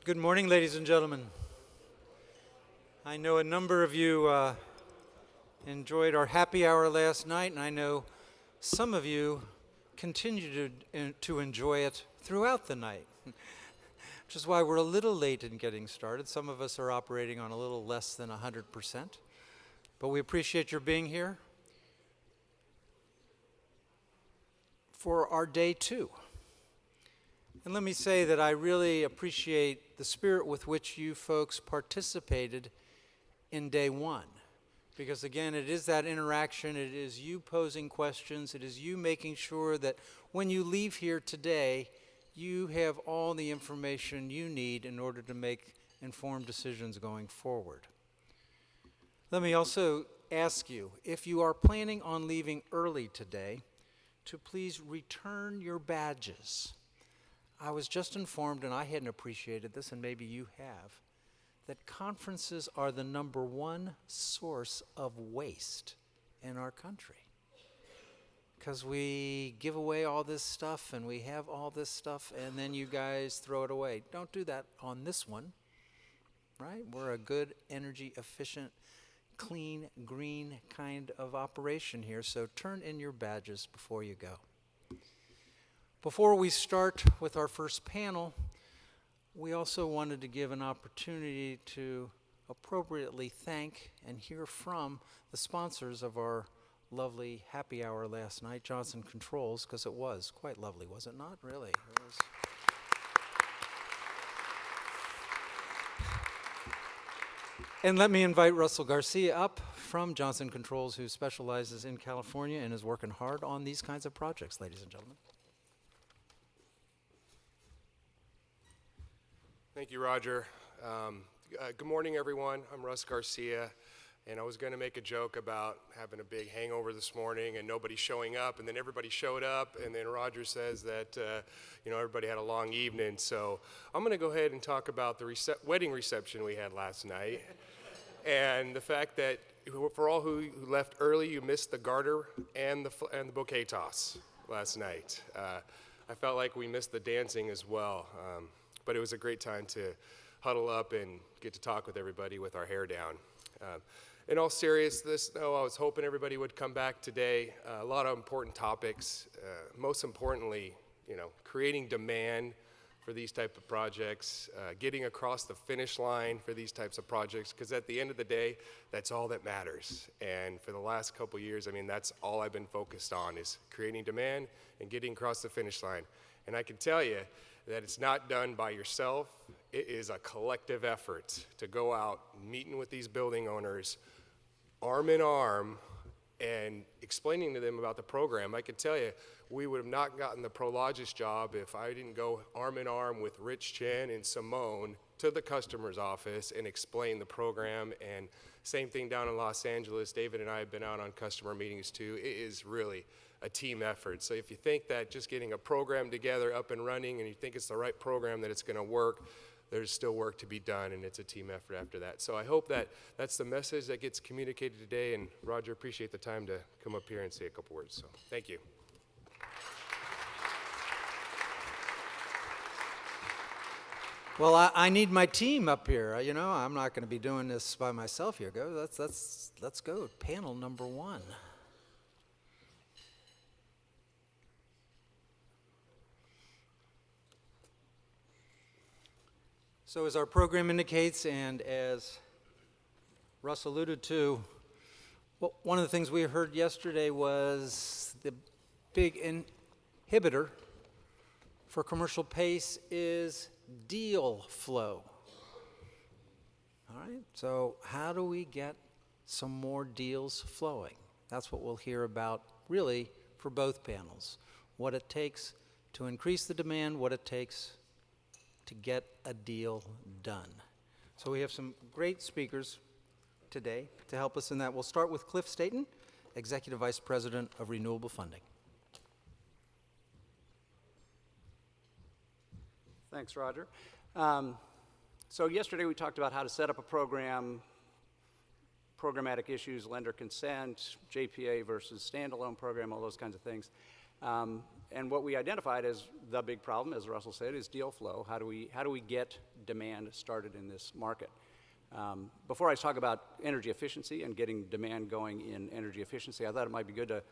Good morning, ladies and gentlemen. I know a number of you enjoyed our happy hour last night, and I know some of you continue to enjoy it throughout the night, which is why we're a little late in getting started. Some of us are operating on a little less than 100%, but we appreciate your being here for our day two. And let me say that I really appreciate the spirit with which you folks participated in day one. Because again, it is that interaction, it is you posing questions, it is you making sure that when you leave here today, you have all the information you need in order to make informed decisions going forward. Let me also ask you, if you are planning on leaving early today, to please return your badges. I was just informed, and I hadn't appreciated this, and maybe you have, that conferences are the #1 source of waste in our country. Because we give away all this stuff, and we have all this stuff, and then you guys throw it away. Don't do that on this one, right? We're a good, energy efficient, clean, green kind of operation here, so turn in your badges before you go. Before we start with our first panel, we also wanted to give an opportunity to appropriately thank and hear from the sponsors of our lovely happy hour last night, Johnson Controls, because it was quite lovely, was it not? Really, it was. And let me invite Russell Garcia up from Johnson Controls, who specializes in California and is working hard on these kinds of projects, ladies and gentlemen. Thank you, Roger. Good morning, everyone. I'm Russ Garcia, and I was going to make a joke about having a big hangover this morning and nobody showing up, and then everybody showed up, and then Roger says that everybody had a long evening. So I'm going to go ahead and talk about the wedding reception we had last night, and the fact that for all who left early, you missed the garter and the bouquet toss last night. I felt like we missed the dancing as well. But it was a great time to huddle up and get to talk with everybody with our hair down. In all seriousness, though, I was hoping everybody would come back today. A lot of important topics. Most importantly, creating demand for these type of projects, getting across the finish line for these types of projects, because at the end of the day, that's all that matters. And for the last couple years, that's all I've been focused on, is creating demand and getting across the finish line. And I can tell you that it's not done by yourself. It is a collective effort to go out meeting with these building owners arm in arm and explaining to them about the program. I can tell you, we would have not gotten the Prologis job if I didn't go arm in arm with Rich Chen and Simone to the customer's office and explain the program. And same thing down in Los Angeles. David and I have been out on customer meetings too. It is really a team effort. So if you think that just getting a program together up and running and you think it's the right program, that it's going to work, there's still work to be done, and it's a team effort after that. So I hope that that's the message that gets communicated today, and Roger, appreciate the time to come up here and say a couple words. So thank you. Well, I need my team up here. I'm not going to be doing this by myself here. Let's go. Panel number 1. So as our program indicates, and as Russ alluded to, one of the things we heard yesterday was the big inhibitor for commercial pace is deal flow. All right, so how do we get some more deals flowing? That's what we'll hear about really for both panels. What it takes to increase the demand, what it takes to get a deal done. So we have some great speakers today to help us in that. We'll start with Cliff Staten, Executive Vice President of Renewable Funding. Thanks, Roger. So yesterday we talked about how to set up a program, programmatic issues, lender consent, JPA versus standalone program, all those kinds of things. And what we identified as the big problem, as Russell said, is deal flow. How do we get demand started in this market. Before I talk about energy efficiency and getting demand going in energy efficiency, I thought it might be good to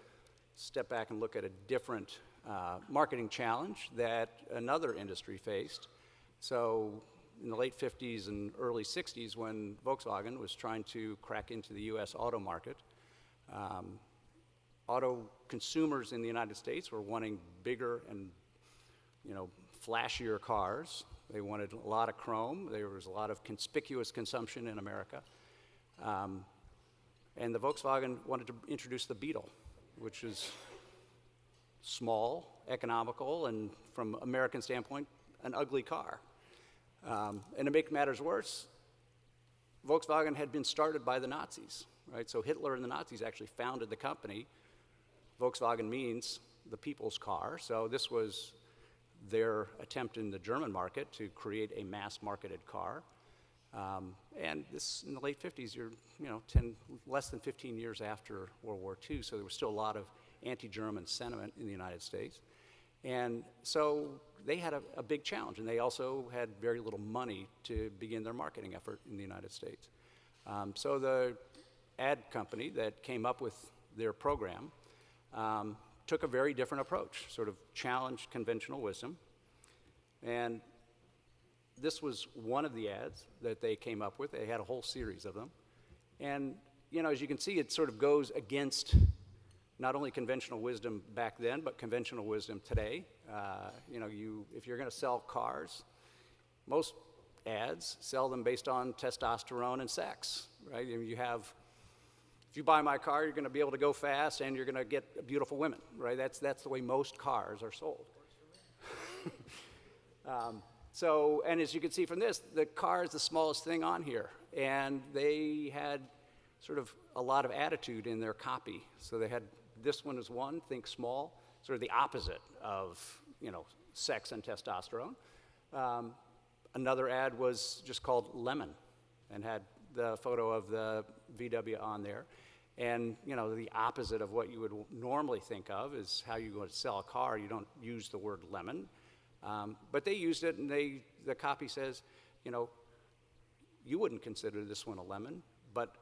step back and look at a different marketing challenge that another industry faced. So in the late 50s and early 60s, when Volkswagen was trying to crack into the US auto market, auto consumers in the United States were wanting bigger and flashier cars. They wanted a lot of chrome. There was a lot of conspicuous consumption in America. And the Volkswagen wanted to introduce the Beetle, which is small, economical, and from American standpoint, an ugly car. And to make matters worse, Volkswagen had been started by the Nazis, right? So Hitler and the Nazis actually founded the company. Volkswagen means the people's car, so this was their attempt in the German market to create a mass-marketed car. And this, in the late 50s, you're less than 15 years after World War II, so there was still a lot of anti-German sentiment in the United States. And so they had a big challenge, and they also had very little money to begin their marketing effort in the United States. So the ad company that came up with their program took a very different approach, sort of challenged conventional wisdom. And this was one of the ads that they came up with. They had a whole series of them. And, as you can see, it sort of goes against not only conventional wisdom back then, but conventional wisdom today. If you're going to sell cars, most ads sell them based on testosterone and sex, right? If you buy my car, you're going to be able to go fast and you're going to get beautiful women, right? That's the way most cars are sold. And as you can see from this, the car is the smallest thing on here. And they had sort of a lot of attitude in their copy. So they had this one as one, think small, sort of the opposite of, sex and testosterone. Another ad was just called Lemon and had the photo of the VW on there. And, the opposite of what you would normally think of is how you go to sell a car. You don't use the word lemon. But they used it, and the copy says, you wouldn't consider this one a lemon, but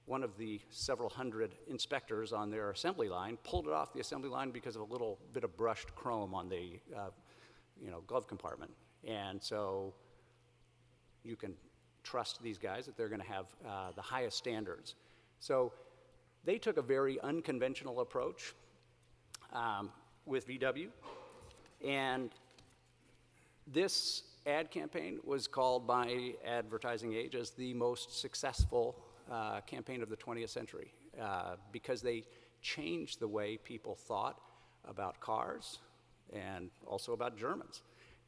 one of the several hundred inspectors on their assembly line pulled it off the assembly line because of a little bit of brushed chrome on the, glove compartment. And so you can trust these guys that they're going to have the highest standards. So they took a very unconventional approach with VW, and this ad campaign was called by Advertising Age as the most successful campaign of the 20th century because they changed the way people thought about cars and also about Germans.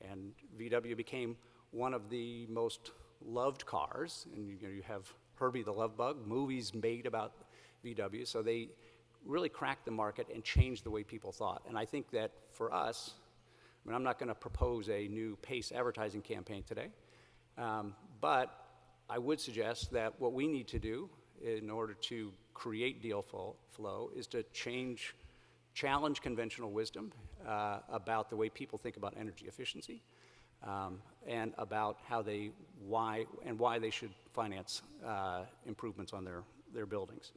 And VW became one of the most loved cars, and you have Herbie the Love Bug, movies made about VW, so they really cracked the market and changed the way people thought. And I think that for us, I'm not going to propose a new Pace advertising campaign today, but I would suggest that what we need to do in order to create deal flow is to challenge conventional wisdom about the way people think about energy efficiency and about why they should finance improvements on their buildings.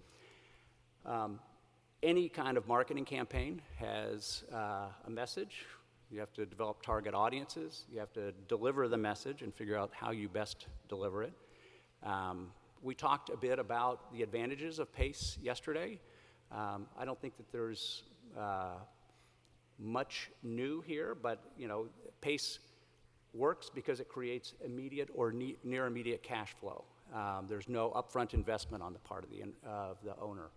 Any kind of marketing campaign has a message. You have to develop target audiences. You have to deliver the message and figure out how you best deliver it. We talked a bit about the advantages of Pace yesterday. I don't think that there's much new here, but Pace works because it creates immediate or near immediate cash flow. There's no upfront investment on the part of the owner.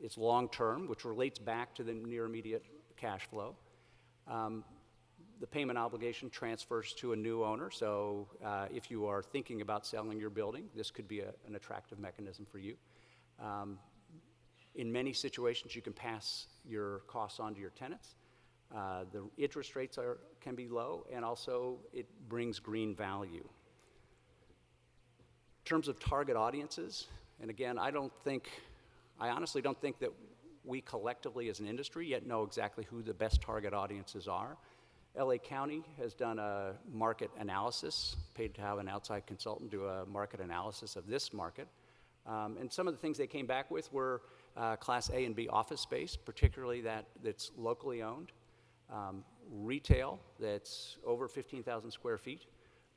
It's long term, which relates back to the near immediate cash flow. The payment obligation transfers to a new owner, so if you are thinking about selling your building, this could be an attractive mechanism for you. In many situations, you can pass your costs on to your tenants. The interest rates can be low, and also it brings green value. In terms of target audiences, and again, I honestly don't think that we collectively as an industry yet know exactly who the best target audiences are. LA County has done a market analysis, paid to have an outside consultant do a market analysis of this market. And some of the things they came back with were Class A and B office space, particularly that's locally owned, retail that's over 15,000 square feet.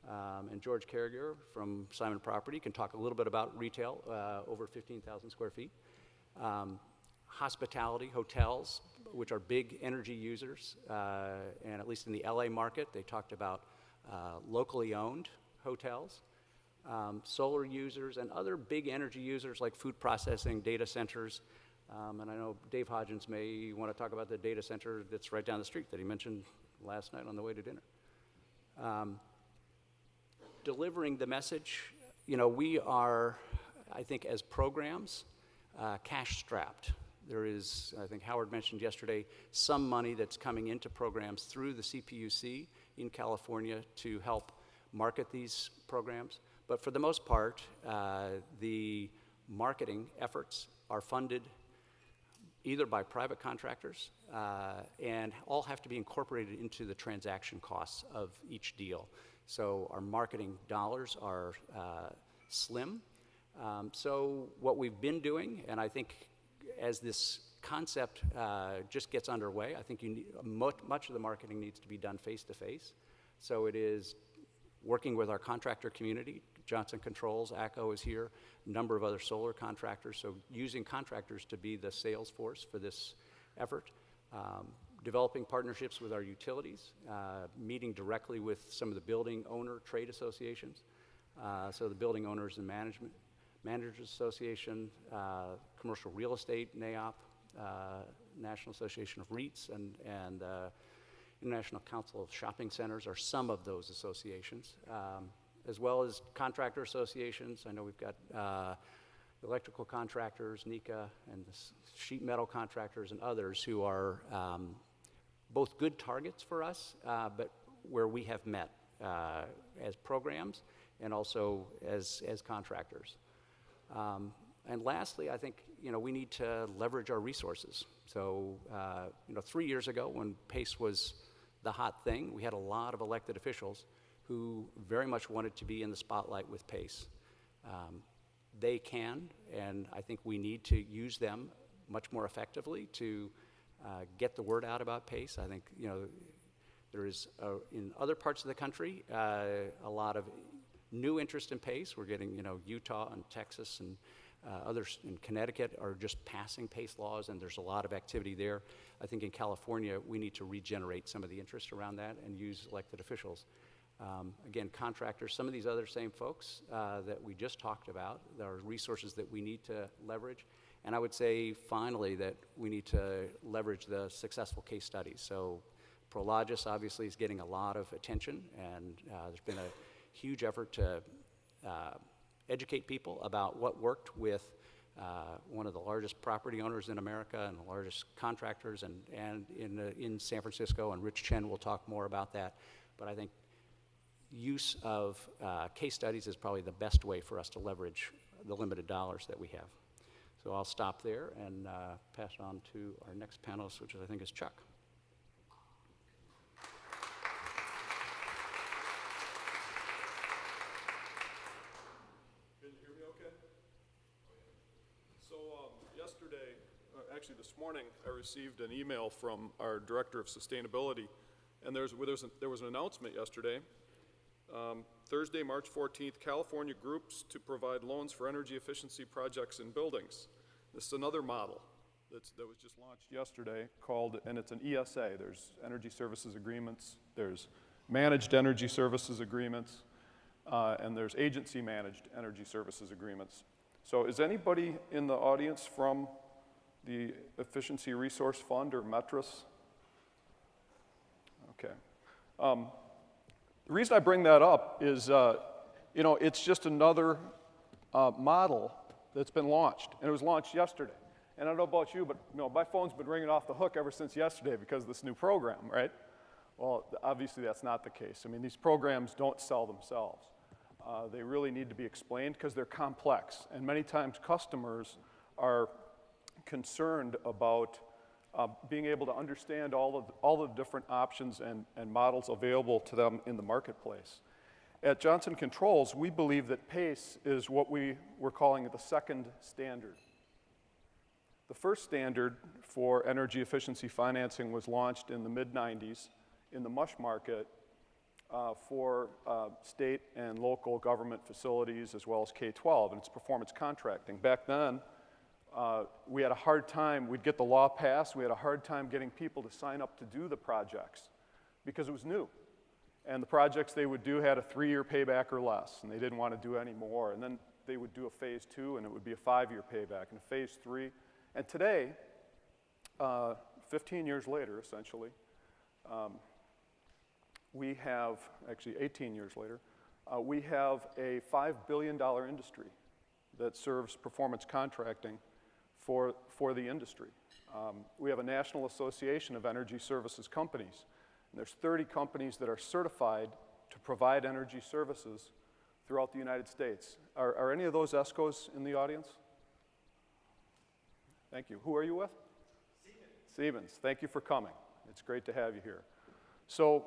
And George Carriger from Simon Property can talk a little bit about retail over 15,000 square feet. Hospitality, hotels, which are big energy users, and at least in the LA market, they talked about locally owned hotels, solar users, and other big energy users like food processing, data centers. And I know Dave Hodgins may want to talk about the data center that's right down the street that he mentioned last night on the way to dinner. Delivering the message, we are, I think, as programs, cash strapped. There is, I think Howard mentioned yesterday, some money that's coming into programs through the CPUC in California to help market these programs. But for the most part, the marketing efforts are funded either by private contractors and all have to be incorporated into the transaction costs of each deal. So our marketing dollars are slim. So what we've been doing, and I think as this concept just gets underway, I think much of the marketing needs to be done face-to-face. So it is working with our contractor community. Johnson Controls, ACCO is here, a number of other solar contractors, so using contractors to be the sales force for this effort. Developing partnerships with our utilities, meeting directly with some of the building owner trade associations, so the Building Owners and Managers Association, Commercial Real Estate, NAIOP, National Association of REITs, and International Council of Shopping Centers are some of those associations, as well as contractor associations. I know we've got electrical contractors, NECA, and the sheet metal contractors and others who are both good targets for us, but where we have met as programs and also as contractors. And lastly, I think we need to leverage our resources. So 3 years ago when PACE was the hot thing, we had a lot of elected officials who very much wanted to be in the spotlight with PACE. They can, and I think we need to use them much more effectively to get the word out about PACE. I think there is in other parts of the country a lot of new interest in PACE. We're getting Utah and Texas and others in Connecticut are just passing PACE laws, and there's a lot of activity there. I think in California we need to regenerate some of the interest around that and use elected officials. Again, contractors, some of these other same folks that we just talked about, there are resources that we need to leverage. And I would say, finally, that we need to leverage the successful case studies. So Prologis obviously is getting a lot of attention, and there's been a huge effort to educate people about what worked with one of the largest property owners in America and the largest contractors and in San Francisco, and Rich Chen will talk more about that. But I think use of case studies is probably the best way for us to leverage the limited dollars that we have. So I'll stop there and pass on to our next panelist, which I think is Chuck. Can you hear me okay? So yesterday, actually this morning, I received an email from our Director of Sustainability, and there was an announcement yesterday. Thursday, March 14th, California groups to provide loans for energy efficiency projects in buildings. This is another model that was just launched yesterday and it's an ESA. There's energy services agreements, there's managed energy services agreements, and there's agency managed energy services agreements. So is anybody in the audience from the Efficiency Resource Fund or METRIS? Okay. The reason I bring that up is, it's just another model that's been launched, and it was launched yesterday. And I don't know about you, but my phone's been ringing off the hook ever since yesterday because of this new program, right? Well, obviously that's not the case. I mean, these programs don't sell themselves. They really need to be explained because they're complex, and many times customers are concerned about being able to understand all the different options and models available to them in the marketplace. At Johnson Controls, we believe that PACE is what we're calling the second standard. The first standard for energy efficiency financing was launched in the mid-90s in the MUSH market for state and local government facilities as well as K-12, and it's performance contracting. Back then, we had a hard time, we'd get the law passed, we had a hard time getting people to sign up to do the projects because it was new. And the projects they would do had a 3-year payback or less, and they didn't want to do any more. And then they would do a phase 2, and it would be a 5-year payback, and a phase 3. And today, 15 years later, essentially, we have, actually 18 years later, we have a $5 billion industry that serves performance contracting for the industry. We have a National Association of Energy Services Companies, and there's 30 companies that are certified to provide energy services throughout the United States. Are any of those ESCOs in the audience? Thank you. Who are you with? Siemens. Thank you for coming. It's great to have you here. So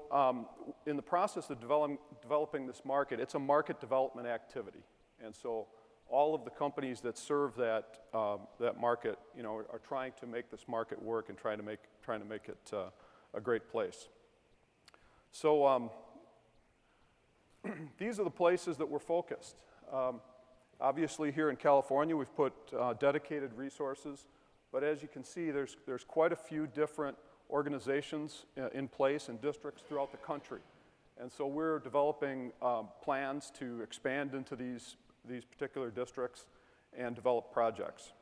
in the process of developing this market, it's a market development activity. And so all of the companies that serve that market, are trying to make this market work and trying to make it a great place. So these are the places that we're focused. Obviously, here in California, we've put dedicated resources, but as you can see, there's quite a few different organizations in place in districts throughout the country. And so we're developing plans to expand into these particular districts and develop projects.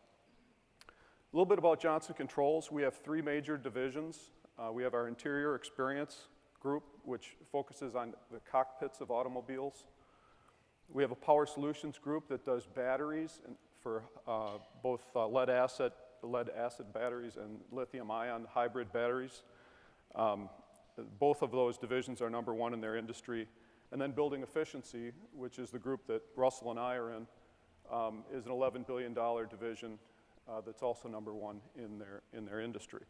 A little bit about Johnson Controls. We have 3 major divisions. We have our Interior Experience group, which focuses on the cockpits of automobiles. We have a Power Solutions group that does batteries for both lead acid batteries and lithium-ion hybrid batteries. Both of those divisions are number 1 in their industry. And then Building Efficiency, which is the group that Russell and I are in, is an $11 billion division that's also number 1 in their industry.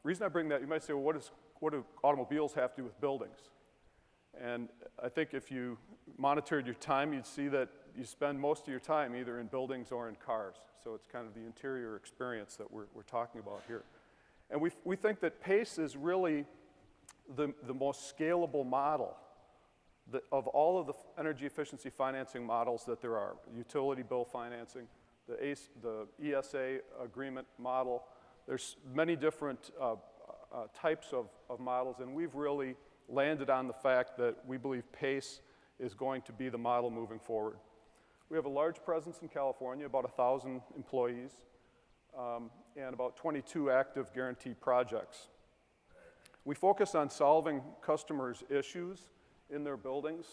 Reason I bring that, you might say, well, what do automobiles have to do with buildings? And I think if you monitored your time, you'd see that you spend most of your time either in buildings or in cars. So it's kind of the interior experience that we're talking about here. And we think that PACE is really the most scalable model of all of the energy efficiency financing models that there are. Utility bill financing, the ESA agreement model. There's many different types of models, and we've really landed on the fact that we believe PACE is going to be the model moving forward. We have a large presence in California, about 1,000 employees, and about 22 active guaranteed projects. We focus on solving customers' issues in their buildings,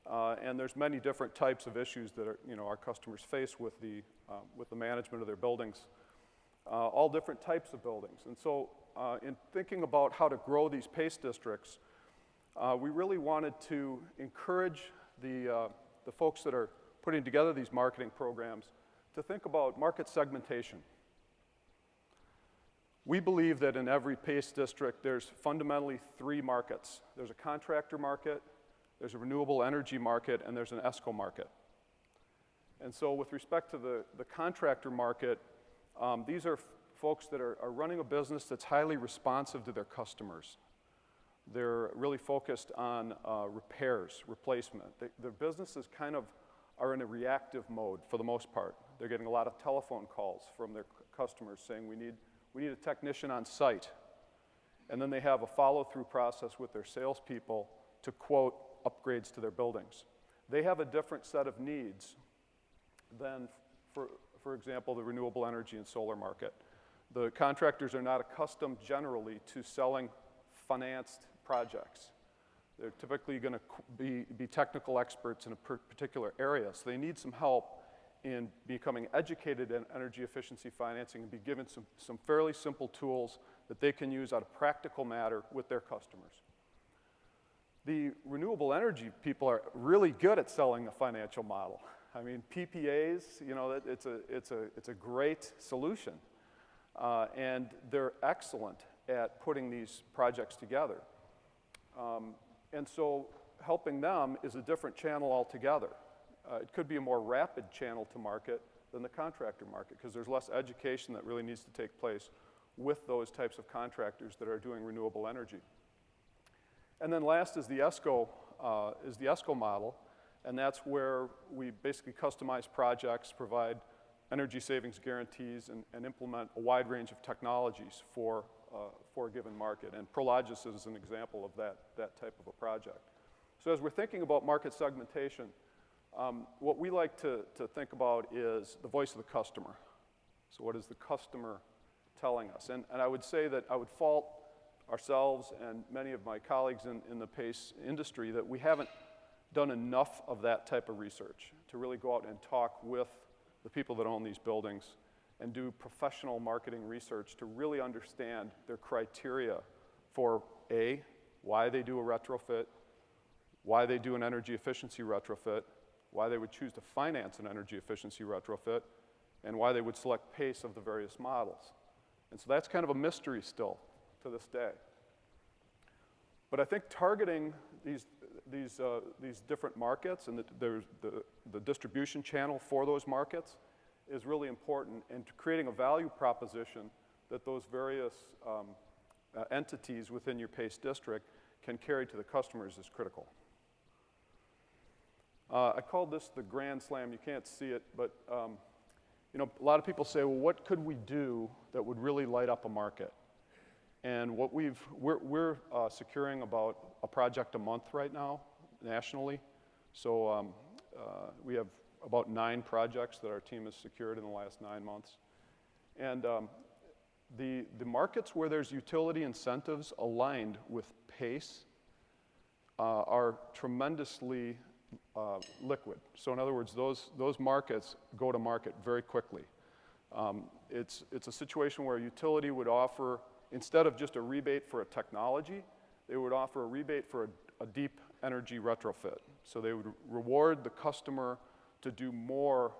and there's many different types of issues that our customers face with the management of their buildings, all different types of buildings. And so in thinking about how to grow these PACE districts, we really wanted to encourage the folks that are putting together these marketing programs to think about market segmentation. We believe that in every PACE district, there's fundamentally 3 markets. There's a contractor market, there's a renewable energy market, and there's an ESCO market. And so with respect to the contractor market, these are folks that are running a business that's highly responsive to their customers. They're really focused on repairs, replacement. Their businesses kind of are in a reactive mode for the most part. They're getting a lot of telephone calls from their customers saying, we need a technician on site. And then they have a follow-through process with their salespeople to quote upgrades to their buildings. They have a different set of needs than, for example, the renewable energy and solar market. The contractors are not accustomed generally to selling financed projects. They're typically going to be technical experts in a particular area, so they need some help in becoming educated in energy efficiency financing and be given some fairly simple tools that they can use on a practical matter with their customers. The renewable energy people are really good at selling a financial model. I mean, PPAs, it's a great solution. and they're excellent at putting these projects together. And so helping them is a different channel altogether. It could be a more rapid channel to market than the contractor market, because there's less education that really needs to take place with those types of contractors that are doing renewable energy. And then last is the ESCO model, and that's where we basically customize projects, provide energy savings guarantees, and implement a wide range of technologies for a given market. And Prologis is an example of that type of a project. So as we're thinking about market segmentation, what we like to think about is the voice of the customer. So what is the customer telling us? And I would say that I would fault ourselves and many of my colleagues in the PACE industry that we haven't done enough of that type of research to really go out and talk with the people that own these buildings and do professional marketing research to really understand their criteria for A, why they do a retrofit, why they do an energy efficiency retrofit, why they would choose to finance an energy efficiency retrofit, and why they would select PACE of the various models. And so that's kind of a mystery still to this day. But I think targeting these different markets and the distribution channel for those markets is really important, and creating a value proposition that those various entities within your PACE district can carry to the customers is critical. I called this the Grand Slam. You can't see it, but you know, a lot of people say, well, what could we do that would really light up a market? And what we're securing about a project a month right now, nationally. So we have about 9 projects that our team has secured in the last 9 months. And the markets where there's utility incentives aligned with PACE are tremendously liquid. So in other words, those markets go to market very quickly. It's a situation where a utility would offer, instead of just a rebate for a technology, they would offer a rebate for a deep energy retrofit. So they would reward the customer to do more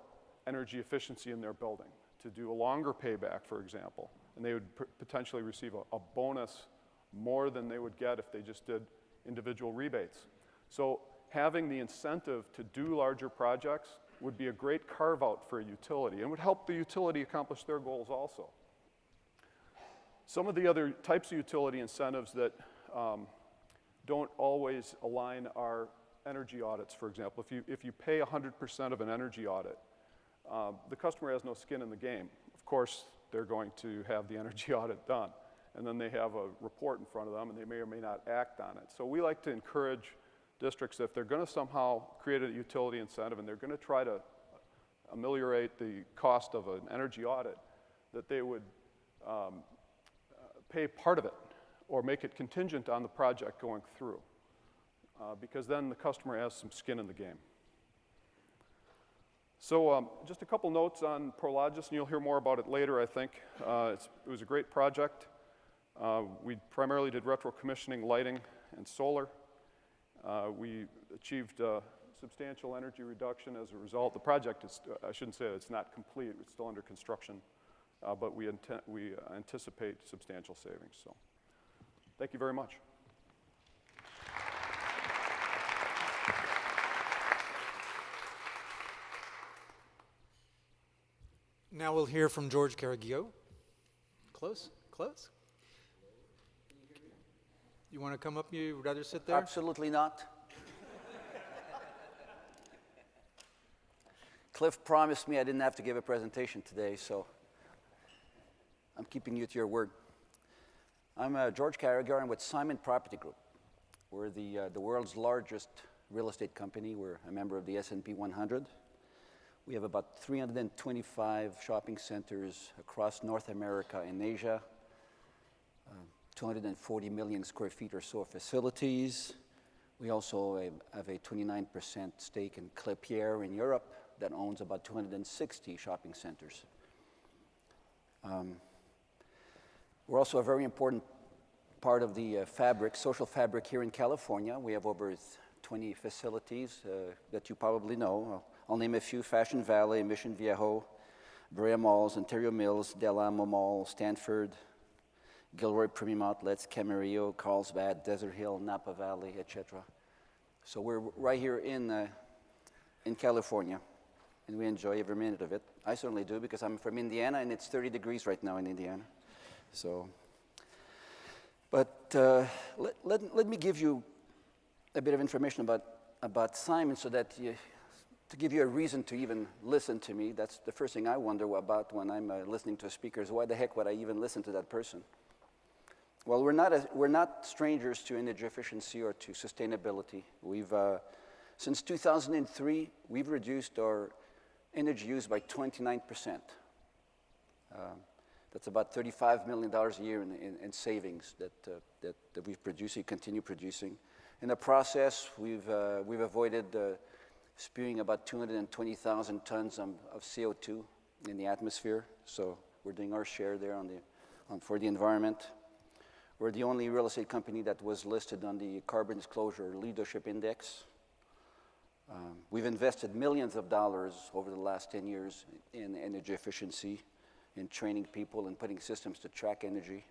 energy efficiency in their building, to do a longer payback, for example. And they would potentially receive a bonus more than they would get if they just did individual rebates. So having the incentive to do larger projects would be a great carve-out for a utility and would help the utility accomplish their goals also. Some of the other types of utility incentives that don't always align are energy audits, for example. If you pay 100% of an energy audit, the customer has no skin in the game. Of course, they're going to have the energy audit done, and then they have a report in front of them, and they may or may not act on it. So we like to encourage districts, if they're going to somehow create a utility incentive and they're going to try to ameliorate the cost of an energy audit, that they would pay part of it or make it contingent on the project going through, because then the customer has some skin in the game. So just a couple notes on Prologis, and you'll hear more about it later, I think. It was a great project. We primarily did retro commissioning, lighting, and solar. We achieved substantial energy reduction as a result. The project is, I shouldn't say it's not complete, it's still under construction, but we anticipate substantial savings. So thank you very much. Now we'll hear from George Caraguio. Close, close. You want to come up? You'd rather sit there? Absolutely not. Cliff promised me I didn't have to give a presentation today, so I'm keeping you to your word. I'm George Caraguio. I'm with Simon Property Group. We're the world's largest real estate company. We're a member of the S&P 100. We have about 325 shopping centers across North America and Asia. 240 million square feet or so of facilities. We also have a 29% stake in Klépierre in Europe that owns about 260 shopping centers. We're also a very important part of the social fabric here in California. We have over 20 facilities that you probably know. I'll name a few: Fashion Valley, Mission Viejo, Brea Malls, Ontario Mills, Del Amo Mall, Stanford, Gilroy Premium Outlets, Camarillo, Carlsbad, Desert Hill, Napa Valley, etc. So we're right here in California, and we enjoy every minute of it. I certainly do, because I'm from Indiana, and it's 30 degrees right now in Indiana. So, but let me give you a bit of information about Simon, so that to give you a reason to even listen to me. That's the first thing I wonder about when I'm listening to a speaker, is why the heck would I even listen to that person? Well, we're not strangers to energy efficiency or to sustainability. Since 2003, we've reduced our energy use by 29%. That's about $35 million a year in savings that we've produced and continue producing. In the process, we've avoided spewing about 220,000 tons of CO2 in the atmosphere. So we're doing our share there for the environment. We're the only real estate company that was listed on the Carbon Disclosure Leadership Index. We've invested millions of dollars over the last 10 years in energy efficiency, in training people and putting systems to track energy.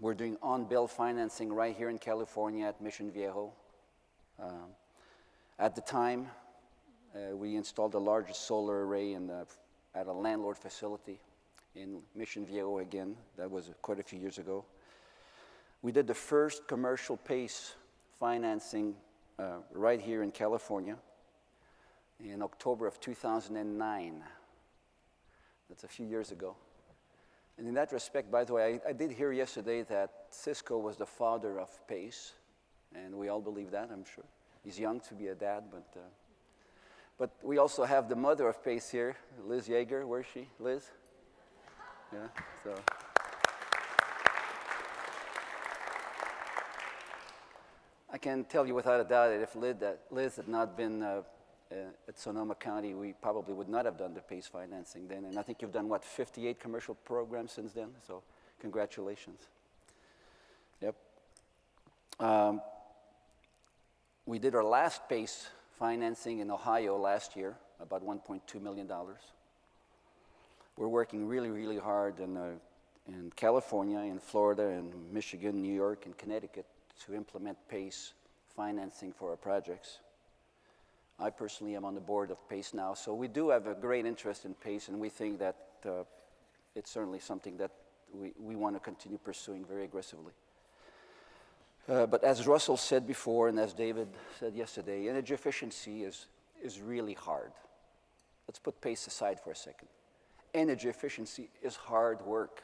We're doing on-bill financing right here in California at Mission Viejo. At the time, we installed the largest solar array at a landlord facility in Mission Viejo again. That was quite a few years ago. We did the first commercial PACE financing right here in California in October of 2009. That's a few years ago. And in that respect, by the way, I did hear yesterday that Cisco was the father of PACE, and we all believe that, I'm sure. He's young to be a dad, but we also have the mother of PACE here, Liz Yeager. Where is she? Liz? Yeah, so. I can tell you without a doubt that if Liz had not been at Sonoma County, we probably would not have done the PACE financing then. And I think you've done, what, 58 commercial programs since then? So congratulations. Yep. We did our last PACE financing in Ohio last year, about $1.2 million. We're working really, really hard in California, in Florida, in Michigan, New York, and Connecticut to implement PACE financing for our projects. I personally am on the board of PACE now, so we do have a great interest in PACE, and we think that it's certainly something that we want to continue pursuing very aggressively. But as Russell said before, and as David said yesterday, energy efficiency is really hard. Let's put PACE aside for a second. Energy efficiency is hard work.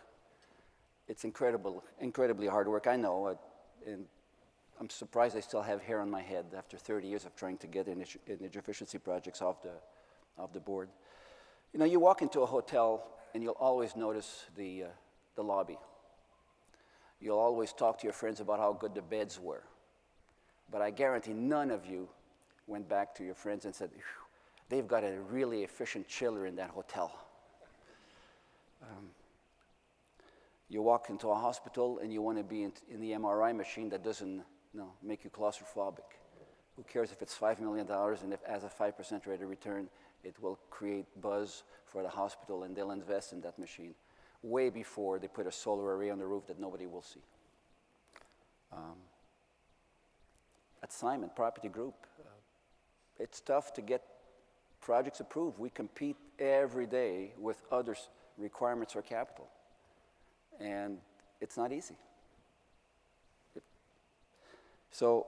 It's incredibly hard work. I know, and I'm surprised I still have hair on my head after 30 years of trying to get energy efficiency projects off the board. You know, you walk into a hotel and you'll always notice the lobby. You'll always talk to your friends about how good the beds were. But I guarantee none of you went back to your friends and said, they've got a really efficient chiller in that hotel. You walk into a hospital and you want to be in the MRI machine that doesn't make you claustrophobic. Who cares if it's $5 million and if as a 5% rate of return, it will create buzz for the hospital and they'll invest in that machine way before they put a solar array on the roof that nobody will see. At Simon Property Group, it's tough to get projects approved. We compete every day with other requirements for capital, and it's not easy. So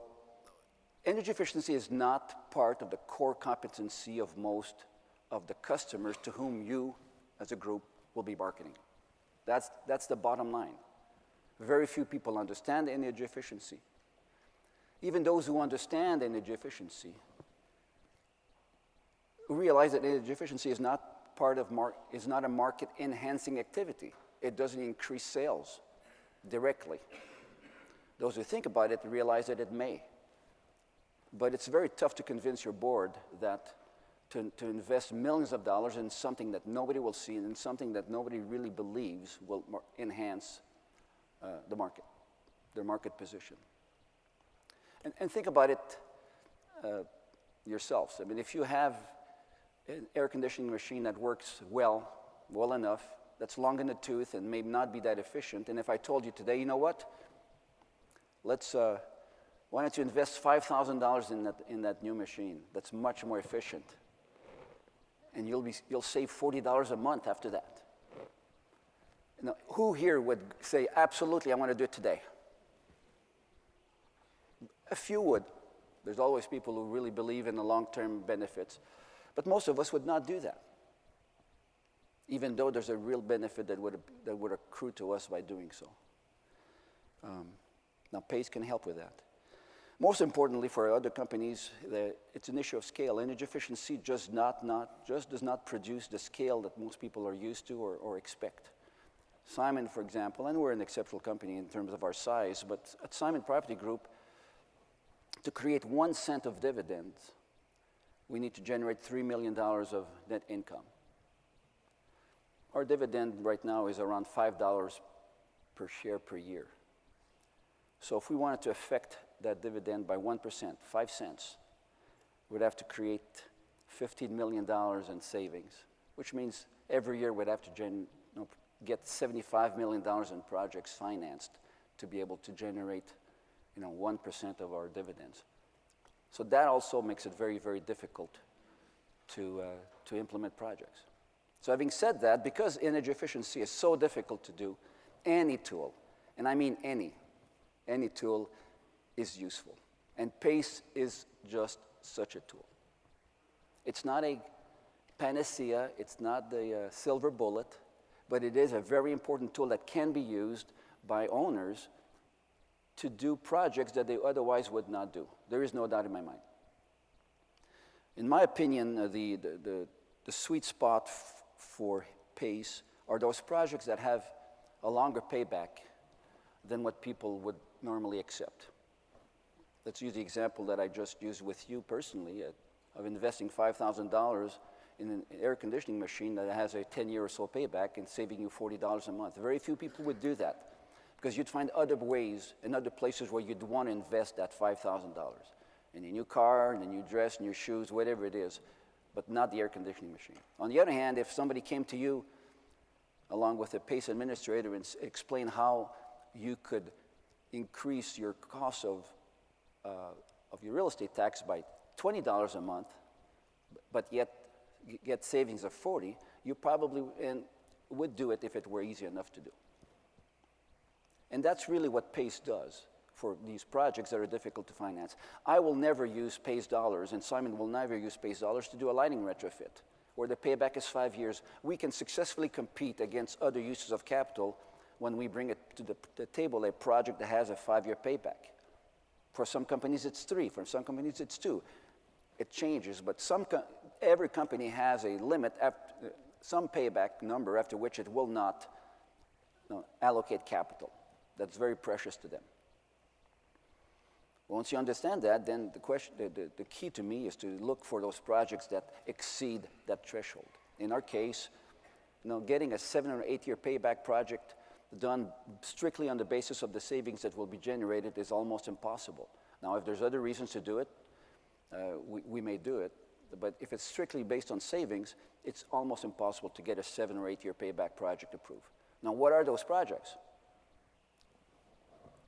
energy efficiency is not part of the core competency of most of the customers to whom you, as a group, will be marketing. That's the bottom line. Very few people understand energy efficiency. Even those who understand energy efficiency realize that energy efficiency is not a market-enhancing activity. It doesn't increase sales directly. Those who think about it realize that it may. But it's very tough to convince your board that to invest millions of dollars in something that nobody will see and in something that nobody really believes will enhance their market position. And think about it yourselves. I mean, if you have an air conditioning machine that works well enough, that's long in the tooth and may not be that efficient, and if I told you today, you know what? Why don't you invest $5,000 in that new machine that's much more efficient, and you'll save $40 a month after that. Now, who here would say, absolutely, I want to do it today? A few would. There's always people who really believe in the long-term benefits. But most of us would not do that, even though there's a real benefit that would accrue to us by doing so. Now, PACE can help with that. Most importantly, for other companies, it's an issue of scale. Energy efficiency just does not produce the scale that most people are used to or expect. Simon, for example, and we're an exceptional company in terms of our size, but at Simon Property Group, to create 1 cent of dividends, we need to generate $3 million of net income. Our dividend right now is around $5 per share per year. So if we wanted to affect that dividend by 1%, 5 cents, we'd have to create $15 million in savings, which means every year we'd have to get $75 million in projects financed to be able to generate 1% of our dividends. So that also makes it very, very difficult to implement projects. So having said that, because energy efficiency is so difficult to do, any tool, and I mean any tool is useful. And PACE is just such a tool. It's not a panacea, it's not the silver bullet, but it is a very important tool that can be used by owners to do projects that they otherwise would not do. There is no doubt in my mind. In my opinion, the sweet spot for PACE are those projects that have a longer payback than what people would normally accept. Let's use the example that I just used with you personally of investing $5,000 in an air conditioning machine that has a 10-year or so payback and saving you $40 a month. Very few people would do that because you'd find other ways and other places where you'd want to invest that $5,000 in a new car, in a new dress, new shoes, whatever it is, but not the air conditioning machine. On the other hand, if somebody came to you along with a PACE administrator and explained how you could increase your cost of your real estate tax by $20 a month, but yet get savings of $40, you probably would do it if it were easy enough to do. And that's really what PACE does for these projects that are difficult to finance. I will never use PACE dollars, and Simon will never use PACE dollars to do a lighting retrofit, where the payback is 5 years. We can successfully compete against other uses of capital when we bring it to the table, a project that has a 5-year payback. For some companies, it's 3. For some companies, it's 2. It changes, but every company has a limit, some payback number after which it will not allocate capital. That's very precious to them. Once you understand that, then the key to me is to look for those projects that exceed that threshold. In our case, getting a 7 or 8 year payback project done strictly on the basis of the savings that will be generated is almost impossible. Now, if there's other reasons to do it, we may do it. But if it's strictly based on savings, it's almost impossible to get a 7 or 8 year payback project approved. Now, what are those projects?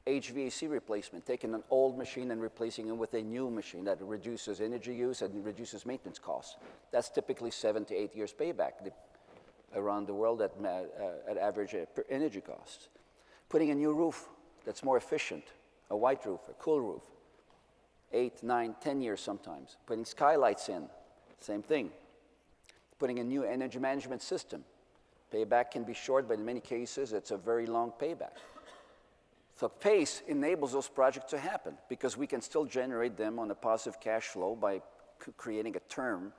HVAC replacement, taking an old machine and replacing it with a new machine that reduces energy use and reduces maintenance costs. That's typically 7 to 8 years payback around the world at average energy costs. Putting a new roof that's more efficient, a white roof, a cool roof, 8, 9, 10 years sometimes. Putting skylights in, same thing. Putting a new energy management system. Payback can be short, but in many cases, it's a very long payback. So PACE enables those projects to happen because we can still generate them on a positive cash flow by creating a term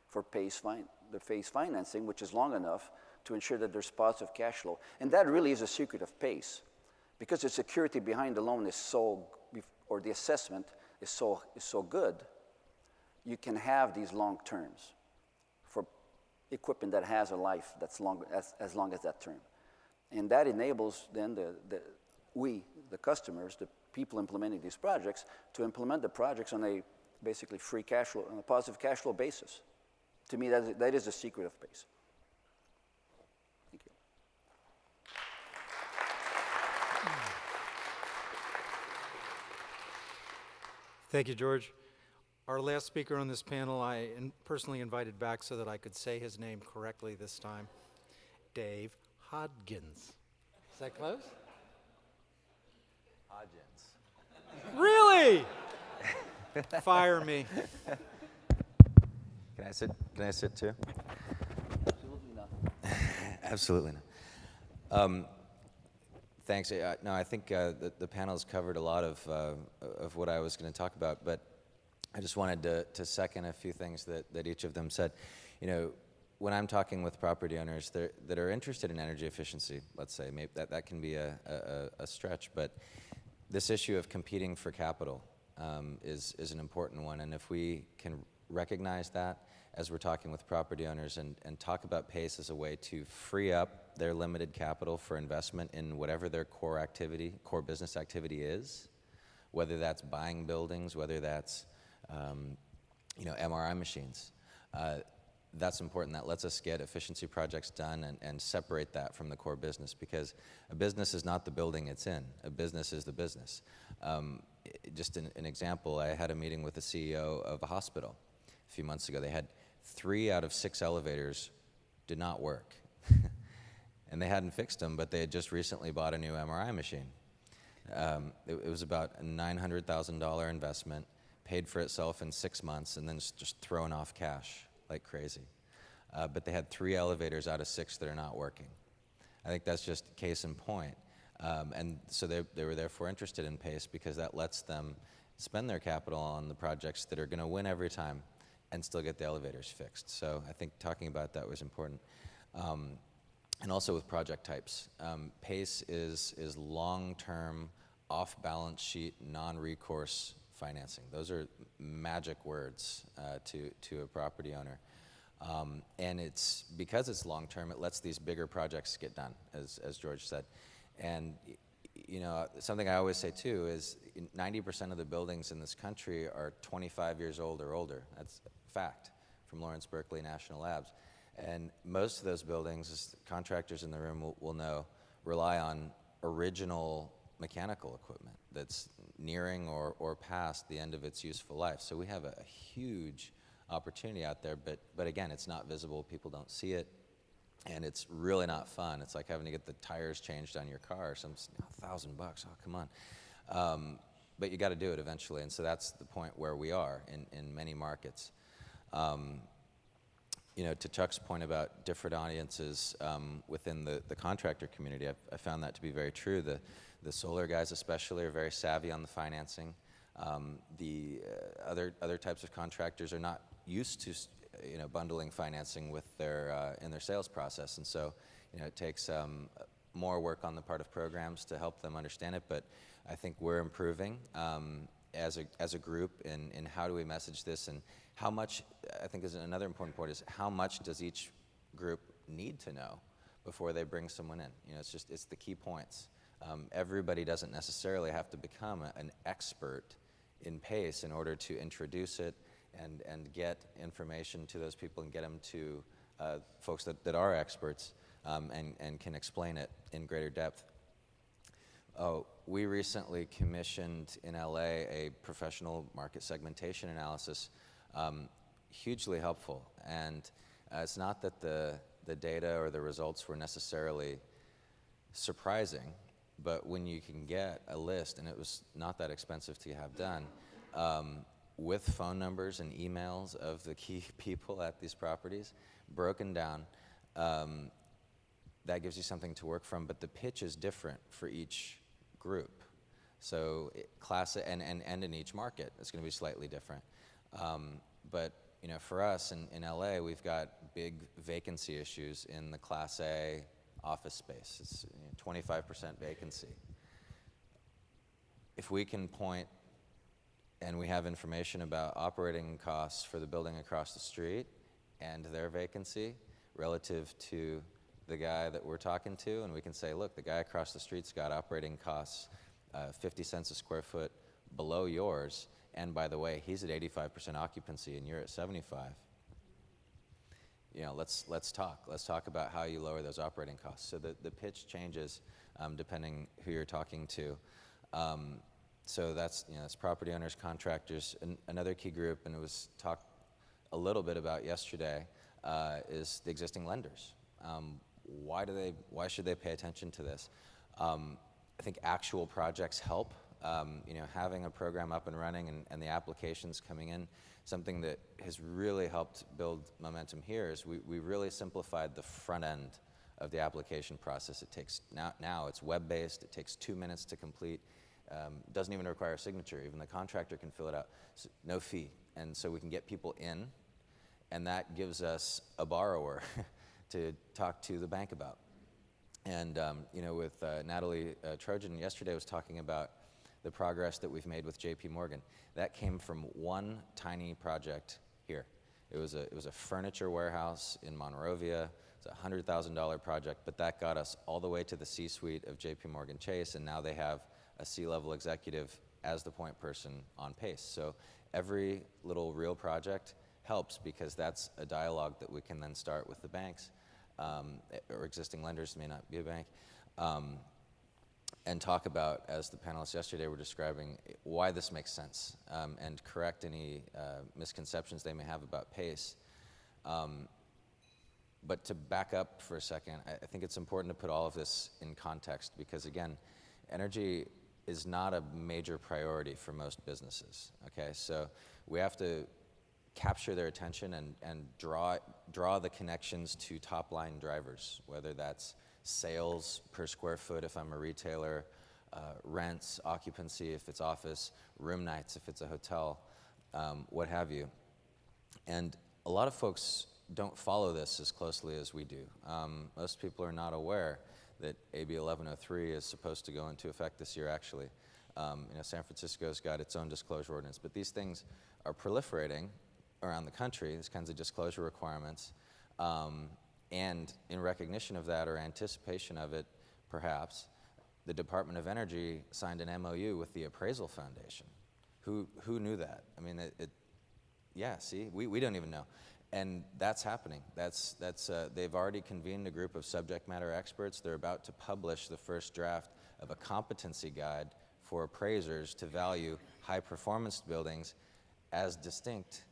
for the PACE financing, which is long enough to ensure that there's positive cash flow. And that really is a secret of PACE because the security behind the loan is or the assessment is so good, you can have these long terms for equipment that has a life that's as long as that term. And that enables then the customers, the people implementing these projects, to implement the projects on a basically free cash flow, on a positive cash flow basis. To me, that is the secret of PACE. Thank you. Thank you, George. Our last speaker on this panel, I personally invited back so that I could say his name correctly this time. Dave Hodgins. Is that close? Hodgins. Really? Fire me. Can I sit? Can I sit too? Absolutely not. Absolutely not. Thanks. No, I think the panel's covered a lot of what I was going to talk about, but I just wanted to second a few things that each of them said. You know, when I'm talking with property owners that are interested in energy efficiency, let's say, maybe that can be a stretch, but this issue of competing for capital is an important one, and if we can recognize that as we're talking with property owners and talk about PACE as a way to free up their limited capital for investment in whatever their core business activity is, whether that's buying buildings, whether that's MRI machines. That's important. That lets us get efficiency projects done and separate that from the core business, because a business is not the building it's in. A business is the business. Just an example, I had a meeting with the CEO of a hospital a few months ago. They had 3 out of 6 elevators did not work. And they hadn't fixed them, but they had just recently bought a new MRI machine. It was about a $900,000 investment, paid for itself in 6 months, and then just thrown off cash like crazy. But they had 3 elevators out of 6 that are not working. I think that's just case in point. And so they were therefore interested in PACE because that lets them spend their capital on the projects that are going to win every time and still get the elevators fixed. So I think talking about that was important. And also with project types. PACE is long-term, off-balance sheet, non-recourse financing. Those are magic words to a property owner. And it's because it's long-term, it lets these bigger projects get done, as George said. And you know, something I always say too is 90% of the buildings in this country are 25 years old or older. That's a fact from Lawrence Berkeley National Labs. And most of those buildings, as contractors in the room will know, rely on original mechanical equipment that's nearing or past the end of its useful life. So we have a huge opportunity out there, but again, it's not visible. People don't see it, and it's really not fun. It's like having to get the tires changed on your car. $1,000 bucks. Oh, come on. But you got to do it eventually, and so that's the point where we are in many markets. You know, to Chuck's point about different audiences within the contractor community, I found that to be very true. The solar guys especially are very savvy on the financing. The other types of contractors are not used to bundling financing with their in their sales process, and so it takes more work on the part of programs to help them understand it. But I think we're improving as a group in how do we message this, and how much, I think is another important point, is how much does each group need to know before they bring someone in? It's the key points. Everybody doesn't necessarily have to become an expert in PACE in order to introduce it and get information to those people and get them to folks that are experts and can explain it in greater depth. We recently commissioned in LA a professional market segmentation analysis, hugely helpful. And it's not that the data or the results were necessarily surprising, but when you can get a list, and it was not that expensive to have done, with phone numbers and emails of the key people at these properties, broken down, that gives you something to work from, but the pitch is different for each group. So class and in each market, it's going to be slightly different. But for us in LA, we've got big vacancy issues in the Class A office space. It's 25% vacancy. If we can point, and we have information about operating costs for the building across the street and their vacancy relative to the guy that we're talking to, and we can say, look, the guy across the street's got operating costs 50 cents a square foot below yours, and by the way, he's at 85% occupancy and you're at 75. let's talk. Let's talk about how you lower those operating costs. So the pitch changes depending who you're talking to. So that's property owners, contractors. Another key group, and it was talked a little bit about yesterday, is the existing lenders. Why should they pay attention to this? I think actual projects help. Having a program up and running and the applications coming in, something that has really helped build momentum here is we really simplified the front end of the application process. It takes now it's web-based. It takes 2 minutes to complete. Doesn't even require a signature. Even the contractor can fill it out. So, no fee, and so we can get people in, and that gives us a borrower to talk to the bank about. And with Natalie Trojan yesterday was talking about the progress that we've made with JP Morgan. That came from one tiny project here. It was a furniture warehouse in Monrovia. It's a $100,000 project, but that got us all the way to the C-suite of JP Morgan Chase, and now they have a C-level executive as the point person on PACE. So every little real project helps because that's a dialogue that we can then start with the banks, or existing lenders, may not be a bank, and talk about, as the panelists yesterday were describing, why this makes sense, and correct any misconceptions they may have about PACE. But to back up for a second, I think it's important to put all of this in context because, again, energy is not a major priority for most businesses, okay? So we have to capture their attention and draw the connections to top-line drivers, whether that's sales per square foot if I'm a retailer, rents, occupancy if it's office, room nights if it's a hotel, what have you. And a lot of folks don't follow this as closely as we do. Most people are not aware that AB 1103 is supposed to go into effect this year, actually. San Francisco's got its own disclosure ordinance, but these things are proliferating around the country, these kinds of disclosure requirements. And in recognition of that, or anticipation of it, perhaps, the Department of Energy signed an MOU with the Appraisal Foundation. Who knew that? I mean, we don't even know. And that's happening. They've already convened a group of subject matter experts. They're about to publish the first draft of a competency guide for appraisers to value high-performance buildings as distinct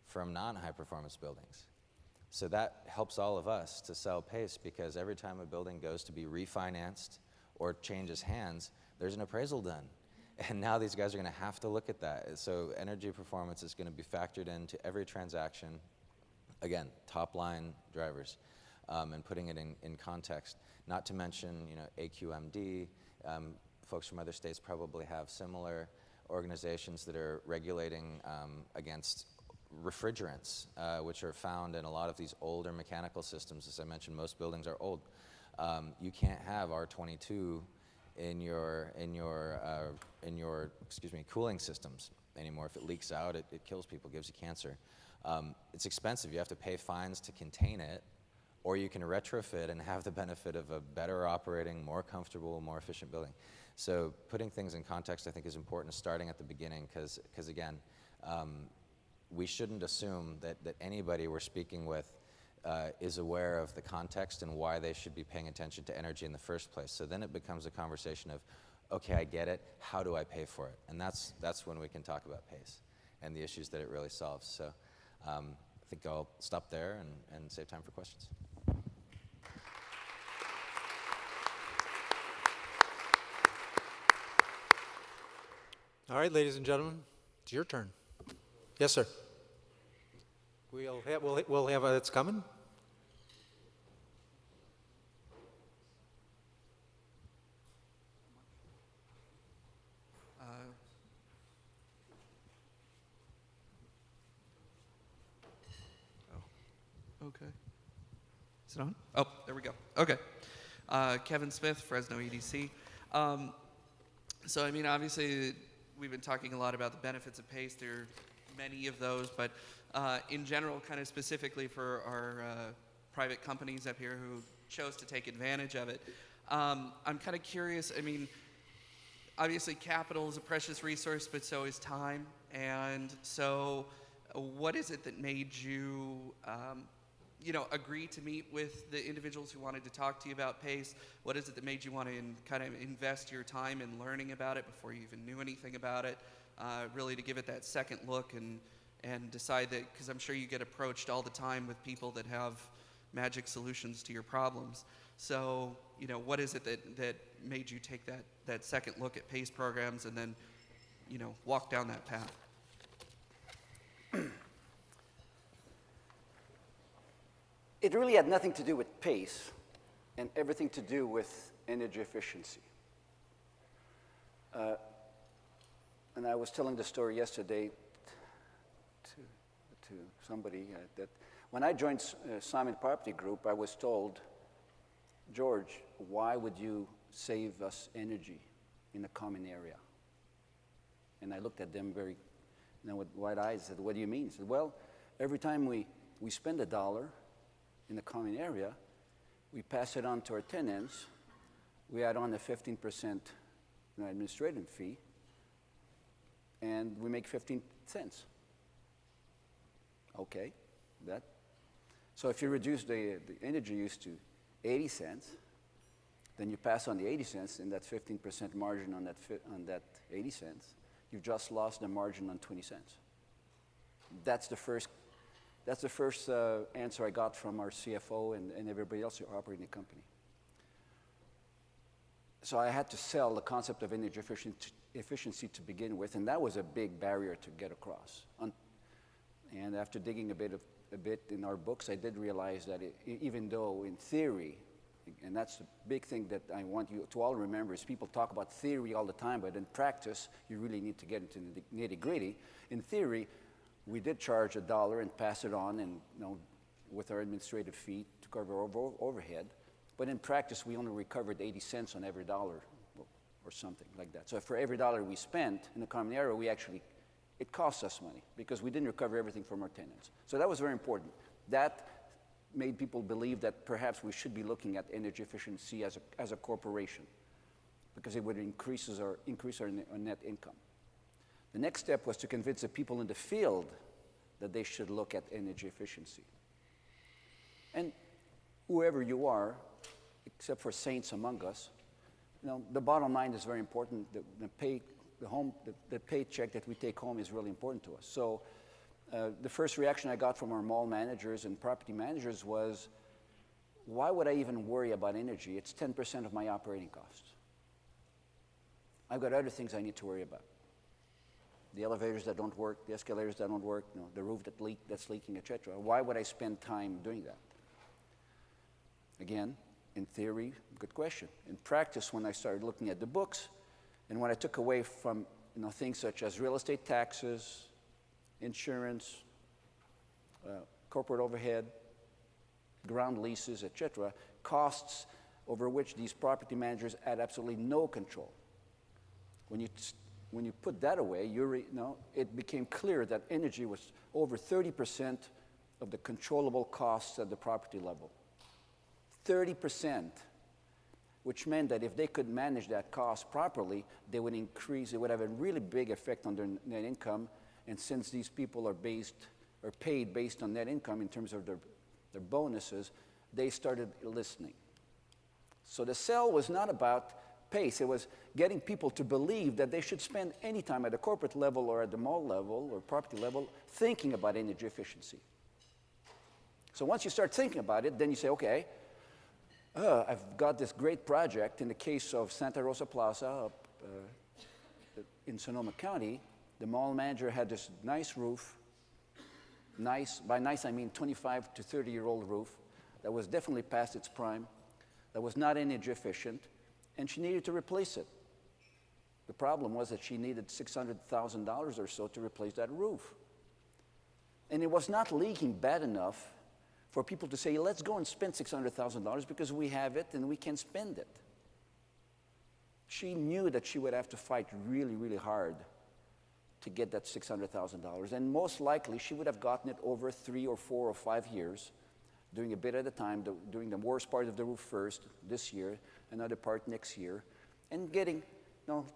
from non-high-performance buildings. So that helps all of us to sell PACE because every time a building goes to be refinanced or changes hands, there's an appraisal done. And now these guys are going to have to look at that. So energy performance is going to be factored into every transaction. Again, top-line drivers, and putting it in context. Not to mention, AQMD. Folks from other states probably have similar organizations that are regulating against refrigerants, which are found in a lot of these older mechanical systems. As I mentioned, most buildings are old. You can't have R22 in your cooling systems anymore. If it leaks out, it kills people, gives you cancer. It's expensive. You have to pay fines to contain it, or you can retrofit and have the benefit of a better operating, more comfortable, more efficient building. So putting things in context, I think, is important, starting at the beginning, because again, we shouldn't assume that anybody we're speaking with is aware of the context and why they should be paying attention to energy in the first place. So then it becomes a conversation of, okay, I get it, how do I pay for it? And that's when we can talk about PACE and the issues that it really solves. So I think I'll stop there and save time for questions. All right, ladies and gentlemen, it's your turn. Yes, sir. We'll have it's coming. Okay. Is it on? Oh, there we go. Okay. Kevin Smith, Fresno EDC. So, I mean, obviously, we've been talking a lot about the benefits of PACE. There are many of those, but in general, kind of specifically for our private companies up here who chose to take advantage of it, I'm kind of curious. I mean, obviously, capital is a precious resource, but so is time. And so what is it that made you agree to meet with the individuals who wanted to talk to you about PACE? What is it that made you want to kind of invest your time in learning about it before you even knew anything about it? Really to give it that second look and decide that, because I'm sure you get approached all the time with people that have magic solutions to your problems. So, what is it that made you take that second look at PACE programs and then, walk down that path? It really had nothing to do with PACE and everything to do with energy efficiency. And I was telling the story yesterday to somebody that when I joined Simon Property Group, I was told, George, why would you save us energy in a common area? And I looked at them very, with wide eyes and said, what do you mean? He said, well, every time we spend $1 in the common area, we pass it on to our tenants, we add on a 15% administrative fee, and we make 15 cents. Okay, that. So if you reduce the energy use to 80 cents, then you pass on the 80 cents, and that's 15% margin on that 80 cents. You've just lost the margin on 20 cents. That's the first answer I got from our CFO and everybody else who operating the company. So I had to sell the concept of energy efficiency to begin with, and that was a big barrier to get across. And after digging a bit in our books, I did realize that even though in theory, and that's the big thing that I want you to all remember, is people talk about theory all the time, but in practice, you really need to get into the nitty-gritty. In theory, we did charge $1 and pass it on, and with our administrative fee to cover overhead. But in practice, we only recovered 80 cents on every dollar, or something like that. So for every dollar we spent in the common area, it cost us money because we didn't recover everything from our tenants. So that was very important. That made people believe that perhaps we should be looking at energy efficiency as a corporation because it would increase our net income. The next step was to convince the people in the field that they should look at energy efficiency. And whoever you are, except for saints among us, the bottom line is very important. The paycheck that we take home is really important to us. So the first reaction I got from our mall managers and property managers was, why would I even worry about energy? It's 10% of my operating costs. I've got other things I need to worry about. The elevators that don't work, the escalators that don't work, the roof that's leaking, etc. Why would I spend time doing that? Again, in theory, good question. In practice, when I started looking at the books, and when I took away from things such as real estate taxes, insurance, corporate overhead, ground leases, etc., costs over which these property managers had absolutely no control. When you put that away, it became clear that energy was over 30% of the controllable costs at the property level. 30%, which meant that if they could manage that cost properly, it would have a really big effect on their net income. And since these people are paid based on net income in terms of their bonuses, they started listening. So the sell was not about PACE. It was getting people to believe that they should spend any time at a corporate level or at the mall level or property level thinking about energy efficiency. So once you start thinking about it, then you say, okay, I've got this great project. In the case of Santa Rosa Plaza in Sonoma County, the mall manager had this nice roof, by nice I mean 25 to 30-year-old roof, that was definitely past its prime, that was not energy efficient, and she needed to replace it. The problem was that she needed $600,000 or so to replace that roof. And it was not leaking bad enough for people to say, let's go and spend $600,000 because we have it and we can spend it. She knew that she would have to fight really, really hard to get that $600,000. And most likely, she would have gotten it over 3 or 4 or 5 years, doing a bit at a time, doing the worst part of the roof first this year, another part next year, and getting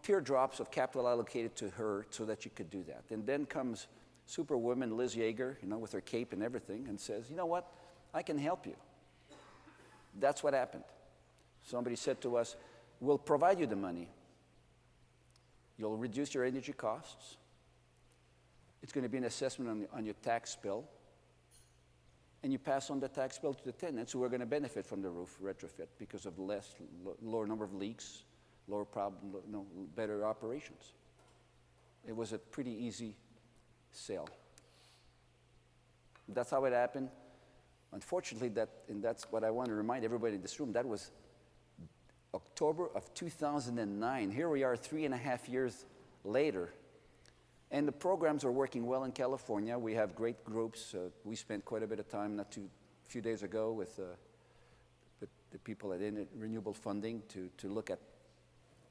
teardrops of capital allocated to her so that she could do that. And then comes Superwoman Liz Yeager, with her cape and everything, and says, you know what? I can help you. That's what happened. Somebody said to us, we'll provide you the money. You'll reduce your energy costs. It's going to be an assessment on your tax bill. And you pass on the tax bill to the tenants who are going to benefit from the roof retrofit because of the lower number of leaks, better operations. It was a pretty easy sale. That's how it happened. Unfortunately, and that's what I want to remind everybody in this room, that was October of 2009. Here we are 3.5 years later, and the programs are working well in California. We have great groups. We spent quite a bit of time a few days ago with the people at Renewable Funding to look at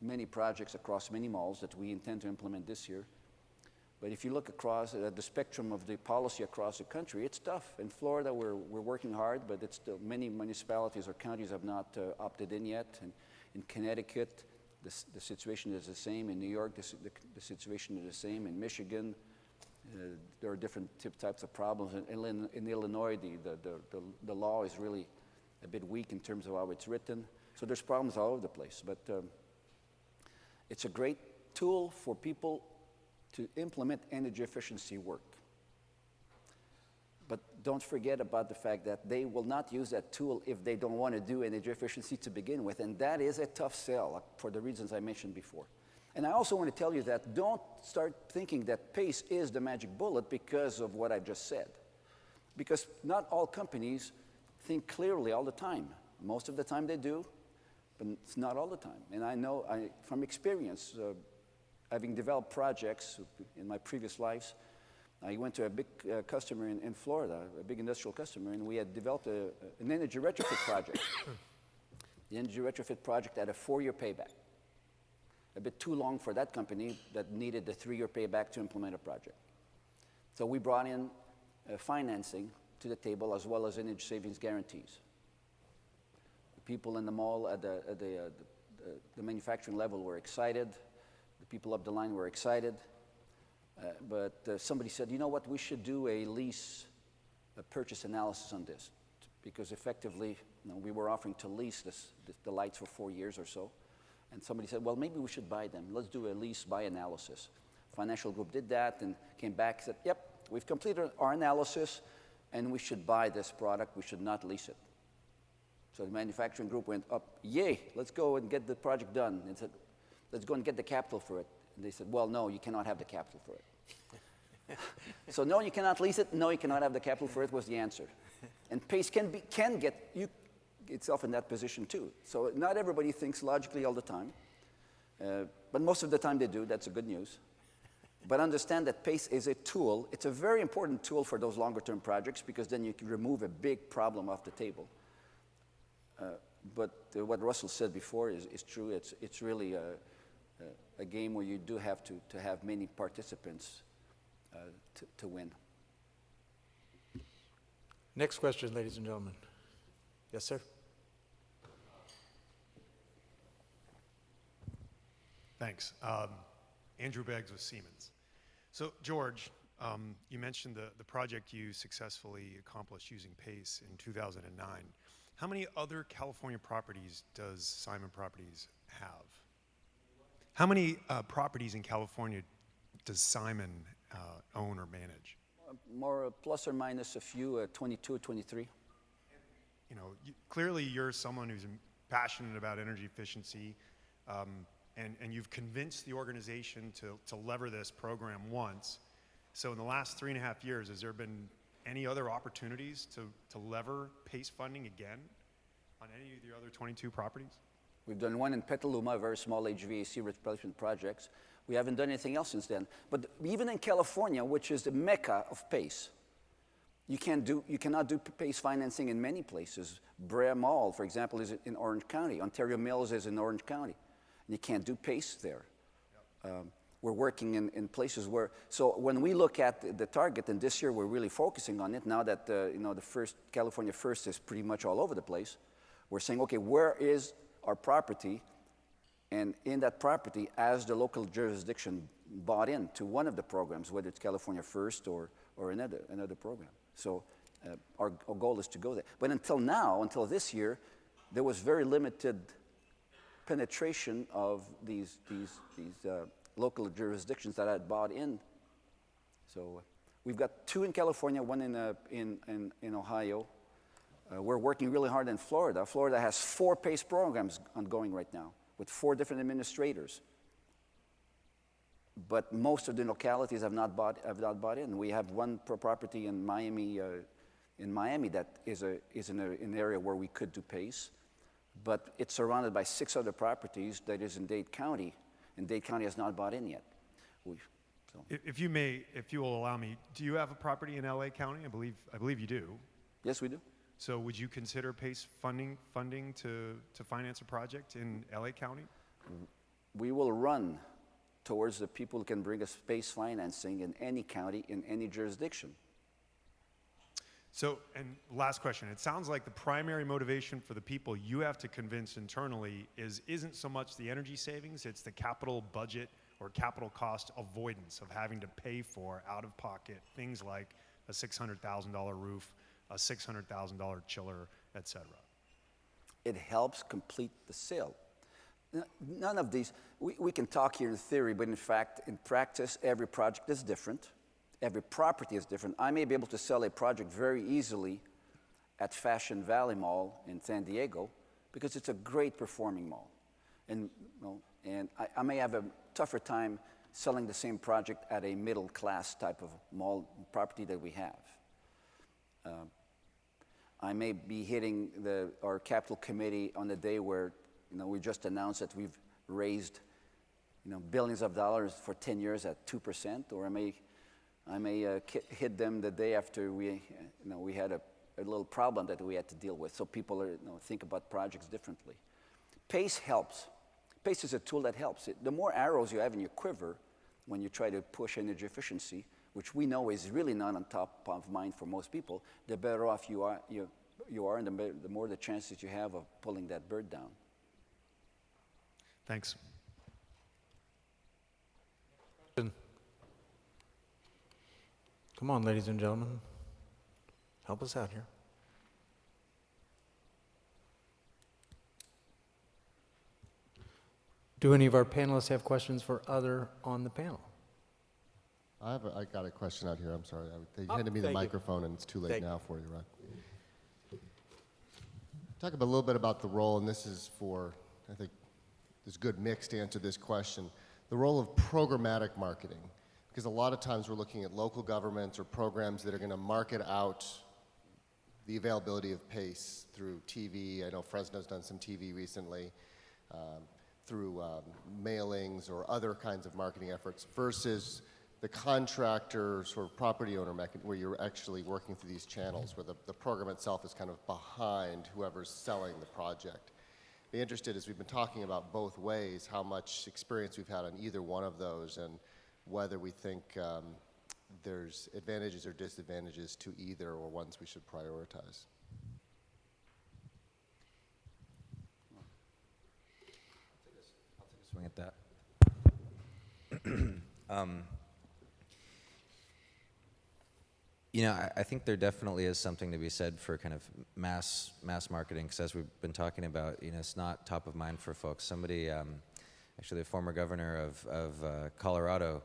many projects across many malls that we intend to implement this year. But if you look across the spectrum of the policy across the country, it's tough. In Florida, we're working hard, but it's still many municipalities or counties have not opted in yet. And in Connecticut, the situation is the same. In New York, the situation is the same. In Michigan, there are different types of problems. In Illinois, the law is really a bit weak in terms of how it's written. So there's problems all over the place. But it's a great tool for people to implement energy efficiency work. But don't forget about the fact that they will not use that tool if they don't want to do energy efficiency to begin with, and that is a tough sell for the reasons I mentioned before. And I also want to tell you that don't start thinking that PACE is the magic bullet because of what I just said. Because not all companies think clearly all the time. Most of the time they do, but it's not all the time. And I know from experience, having developed projects in my previous lives, I went to a big customer in Florida, a big industrial customer, and we had developed an energy retrofit project. The energy retrofit project had a 4-year payback. A bit too long for that company that needed the 3-year payback to implement a project. So we brought in financing to the table as well as energy savings guarantees. The people in the mall at the manufacturing level were excited. The people up the line were excited, but somebody said, you know what, we should do a purchase analysis on this, because effectively, we were offering to lease the lights for 4 years or so, and somebody said, well, maybe we should buy them. Let's do a lease-buy analysis. Financial group did that and came back and said, yep, we've completed our analysis, and we should buy this product. We should not lease it. So the manufacturing group went up, yay, let's go and get the project done, and said, let's go and get the capital for it. And they said, well, no, you cannot have the capital for it. So no, you cannot lease it. No, you cannot have the capital for it was the answer. And PACE can get itself in that position too. So not everybody thinks logically all the time. But most of the time they do. That's a good news. But understand that PACE is a tool. It's a very important tool for those longer-term projects because then you can remove a big problem off the table. But what Russell said before is true. It's really a game where you do have to have many participants to win. Next question, ladies and gentlemen. Yes, sir. Thanks. Andrew Beggs with Siemens. So, George, you mentioned the project you successfully accomplished using PACE in 2009. How many other California properties does Simon Properties have? How many properties in California does Simon own or manage? More plus or minus a few, 22, 23. You know, clearly you're someone who's passionate about energy efficiency, and you've convinced the organization to lever this program once. So in the last 3.5 years, has there been any other opportunities to lever PACE funding again on any of your other 22 properties? We've done one in Petaluma, a very small HVAC replacement projects. We haven't done anything else since then. But even in California, which is the mecca of PACE, you cannot do PACE financing in many places. Brea Mall, for example, is in Orange County. Ontario Mills is in Orange County. And you can't do PACE there. Yep. We're working in places where, so when we look at the target, and this year we're really focusing on it, now that the first, California First is pretty much all over the place, we're saying, okay, where is our property? And in that property, as the local jurisdiction bought into one of the programs, whether it's California First or another program. So our goal is to go there. But until now, until this year, there was very limited penetration of these local jurisdictions that had bought in. So we've got 2 in California, 1 in Ohio. We're working really hard in Florida. Florida has 4 PACE programs ongoing right now with 4 different administrators. But most of the localities have not bought in. We have 1 property in Miami that is in an area where we could do PACE, but it's surrounded by 6 other properties that is in Dade County, and Dade County has not bought in yet. If you will allow me, do you have a property in LA County? I believe you do. Yes, we do. So would you consider PACE funding to finance a project in LA County? We will run towards the people who can bring us PACE financing in any county, in any jurisdiction. So, and last question, it sounds like the primary motivation for the people you have to convince internally isn't so much the energy savings, it's the capital budget or capital cost avoidance of having to pay for out-of-pocket things like a $600,000 roof, a $600,000 chiller, et cetera. It helps complete the sale. None of these, we can talk here in theory, but in fact, in practice, every project is different. Every property is different. I may be able to sell a project very easily at Fashion Valley Mall in San Diego because it's a great performing mall. And I may have a tougher time selling the same project at a middle class type of mall property that we have. I may be hitting our capital committee on the day where we just announced that we've raised billions of dollars for 10 years at 2%, or I may hit them the day after we had a little problem that we had to deal with. So people think about projects differently. PACE helps. PACE is a tool that helps. The more arrows you have in your quiver when you try to push energy efficiency, which we know is really not on top of mind for most people, the better off you are, and the more the chances you have of pulling that bird down. Thanks. Come on, ladies and gentlemen. Help us out here. Do any of our panelists have questions for other on the panel? I got a question out here. I'm sorry. They handed me the microphone, and it's too late now for you, right? Talk a little bit about the role, and this is for, I think, there's a good mix to answer this question. The role of programmatic marketing, because a lot of times we're looking at local governments or programs that are going to market out the availability of PACE through TV. I know Fresno's done some TV recently, through mailings or other kinds of marketing efforts, versus the contractor sort of property owner mechanism where you're actually working through these channels, where the program itself is kind of behind whoever's selling the project. Be interested, as we've been talking about both ways, how much experience we've had on either one of those, and whether we think there's advantages or disadvantages to either, or ones we should prioritize. I'll take a swing at that. I think there definitely is something to be said for kind of mass marketing, because as we've been talking about, it's not top of mind for folks. Somebody, actually the former governor of Colorado,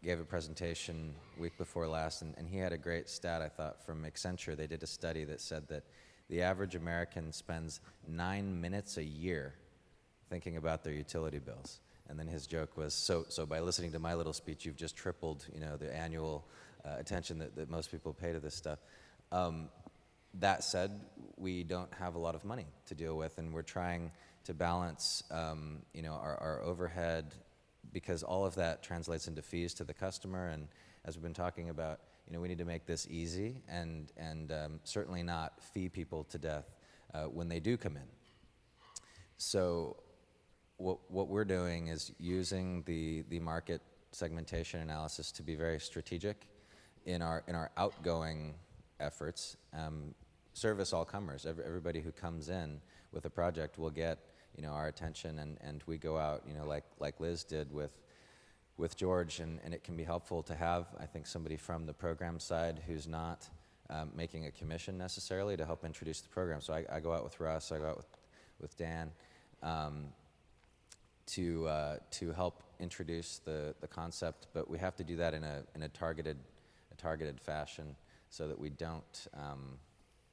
gave a presentation week before last, and he had a great stat, I thought, from Accenture. They did a study that said that the average American spends 9 minutes a year thinking about their utility bills. And then his joke was, so by listening to my little speech, you've just tripled, the annual attention that most people pay to this stuff. That said, we don't have a lot of money to deal with, and we're trying to balance, our overhead, because all of that translates into fees to the customer. And as we've been talking about, we need to make this easy and certainly not fee people to death when they do come in. So what we're doing is using the market segmentation analysis to be very strategic in our outgoing efforts. Service all comers. Everybody who comes in with a project will get our attention, and we go out like Liz did with George, and it can be helpful to have, I think, somebody from the program side who's not making a commission necessarily to help introduce the program. So I go out with Russ, I go out with Dan to help introduce the concept, but we have to do that in a targeted fashion so that we don't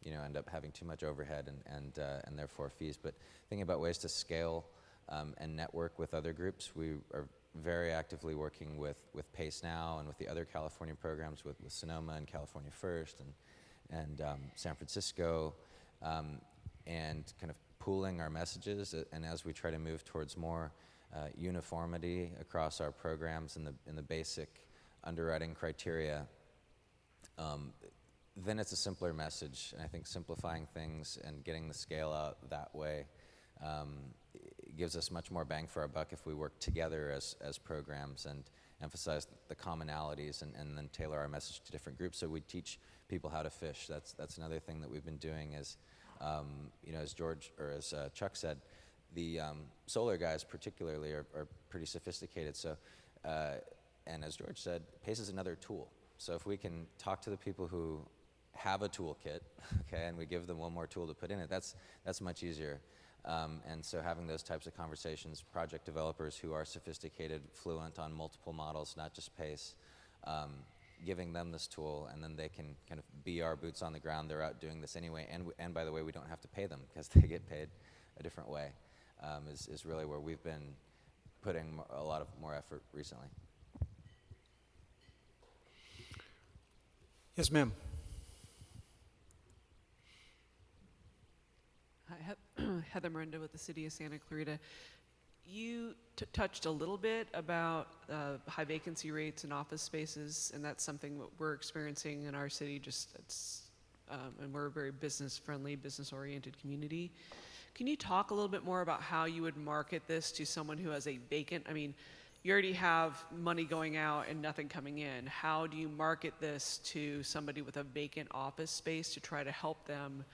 end up having too much overhead and therefore fees. But thinking about ways to scale and network with other groups, we are very actively working with PACE Now and with the other California programs, with Sonoma and California First and San Francisco, and kind of pooling our messages. And as we try to move towards more uniformity across our programs in the basic underwriting criteria, then it's a simpler message. And I think simplifying things and getting the scale out that way gives us much more bang for our buck if we work together as programs and emphasize the commonalities and then tailor our message to different groups. So we teach people how to fish. That's another thing that we've been doing is, as George or as Chuck said, the solar guys particularly are pretty sophisticated. So, and as George said, PACE is another tool. So if we can talk to the people who have a toolkit, okay, and we give them one more tool to put in it, that's much easier. And so having those types of conversations, project developers who are sophisticated, fluent on multiple models, not just PACE, giving them this tool, and then they can kind of be our boots on the ground. They're out doing this anyway, and by the way, we don't have to pay them because they get paid a different way, is really where we've been putting a lot of more effort recently. Yes, ma'am. Hi, Heather Miranda with the City of Santa Clarita. You touched a little bit about high vacancy rates in office spaces, and that's something that we're experiencing in our city. And we're a very business-friendly, business-oriented community. Can you talk a little bit more about how you would market this to someone who has a vacant? I mean, you already have money going out and nothing coming in. How do you market this to somebody with a vacant office space to try to help them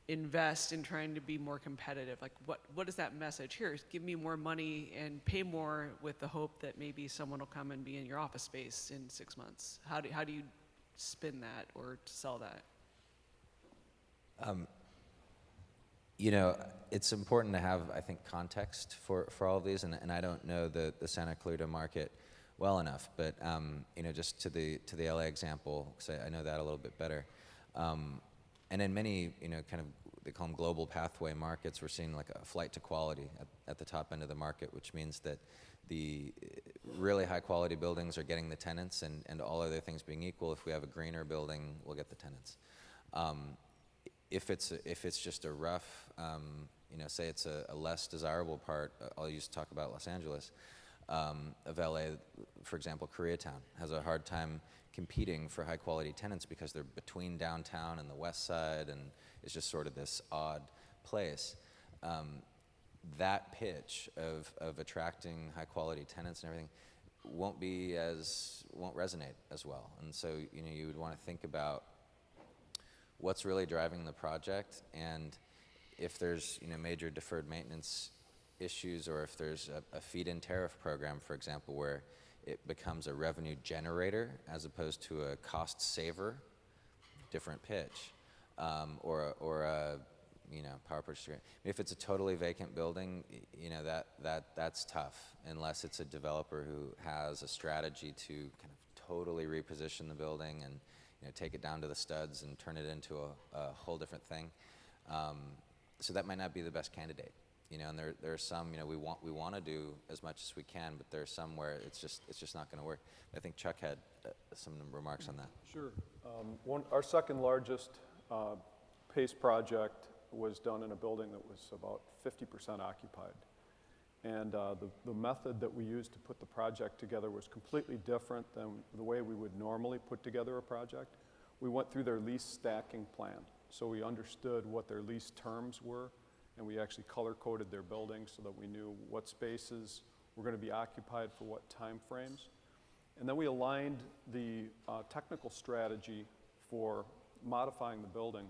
invest in trying to be more competitive? Like, what is that message? Here, give me more money and pay more with the hope that maybe someone will come and be in your office space in 6 months. How do you spin that or sell that? It's important to have, I think, context for all of these, and I don't know the Santa Clarita market well enough, but just to the LA example, because I know that a little bit better. And in many, kind of, they call them global pathway markets, we're seeing like a flight to quality at the top end of the market, which means that the really high quality buildings are getting the tenants, and all other things being equal, if we have a greener building, we'll get the tenants. If it's just a rough, say it's a less desirable part, I'll talk about Los Angeles, of LA, for example, Koreatown has a hard time competing for high quality tenants because they're between downtown and the west side, and it's just sort of this odd place. That pitch of attracting high quality tenants and everything won't resonate as well. And so you would want to think about what's really driving the project, and if there's major deferred maintenance issues, or if there's a feed-in tariff program, for example, where it becomes a revenue generator as opposed to a cost saver, different pitch, or a power purchase agreement. If it's a totally vacant building, that's tough unless it's a developer who has a strategy to kind of totally reposition the building and take it down to the studs and turn it into a whole different thing. So that might not be the best candidate. And there are some, we want to do as much as we can, but there are some where it's just not going to work. I think Chuck had some remarks on that. Sure. Our second largest PACE project was done in a building that was about 50% occupied. And the method that we used to put the project together was completely different than the way we would normally put together a project. We went through their lease stacking plan. So we understood what their lease terms were, and we actually color-coded their buildings so that we knew what spaces were going to be occupied for what time frames. And then we aligned the technical strategy for modifying the building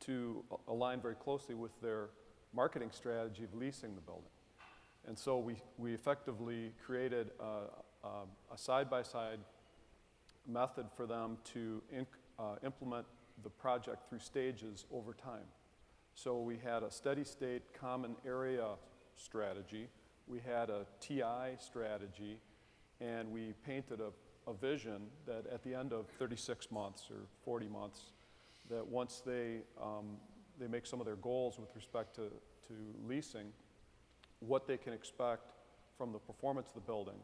to align very closely with their marketing strategy of leasing the building. And so we effectively created a side-by-side method for them to implement the project through stages over time. So we had a steady state common area strategy, we had a TI strategy, and we painted a vision that at the end of 36 months or 40 months, that once they make some of their goals with respect to leasing, what they can expect from the performance of the building.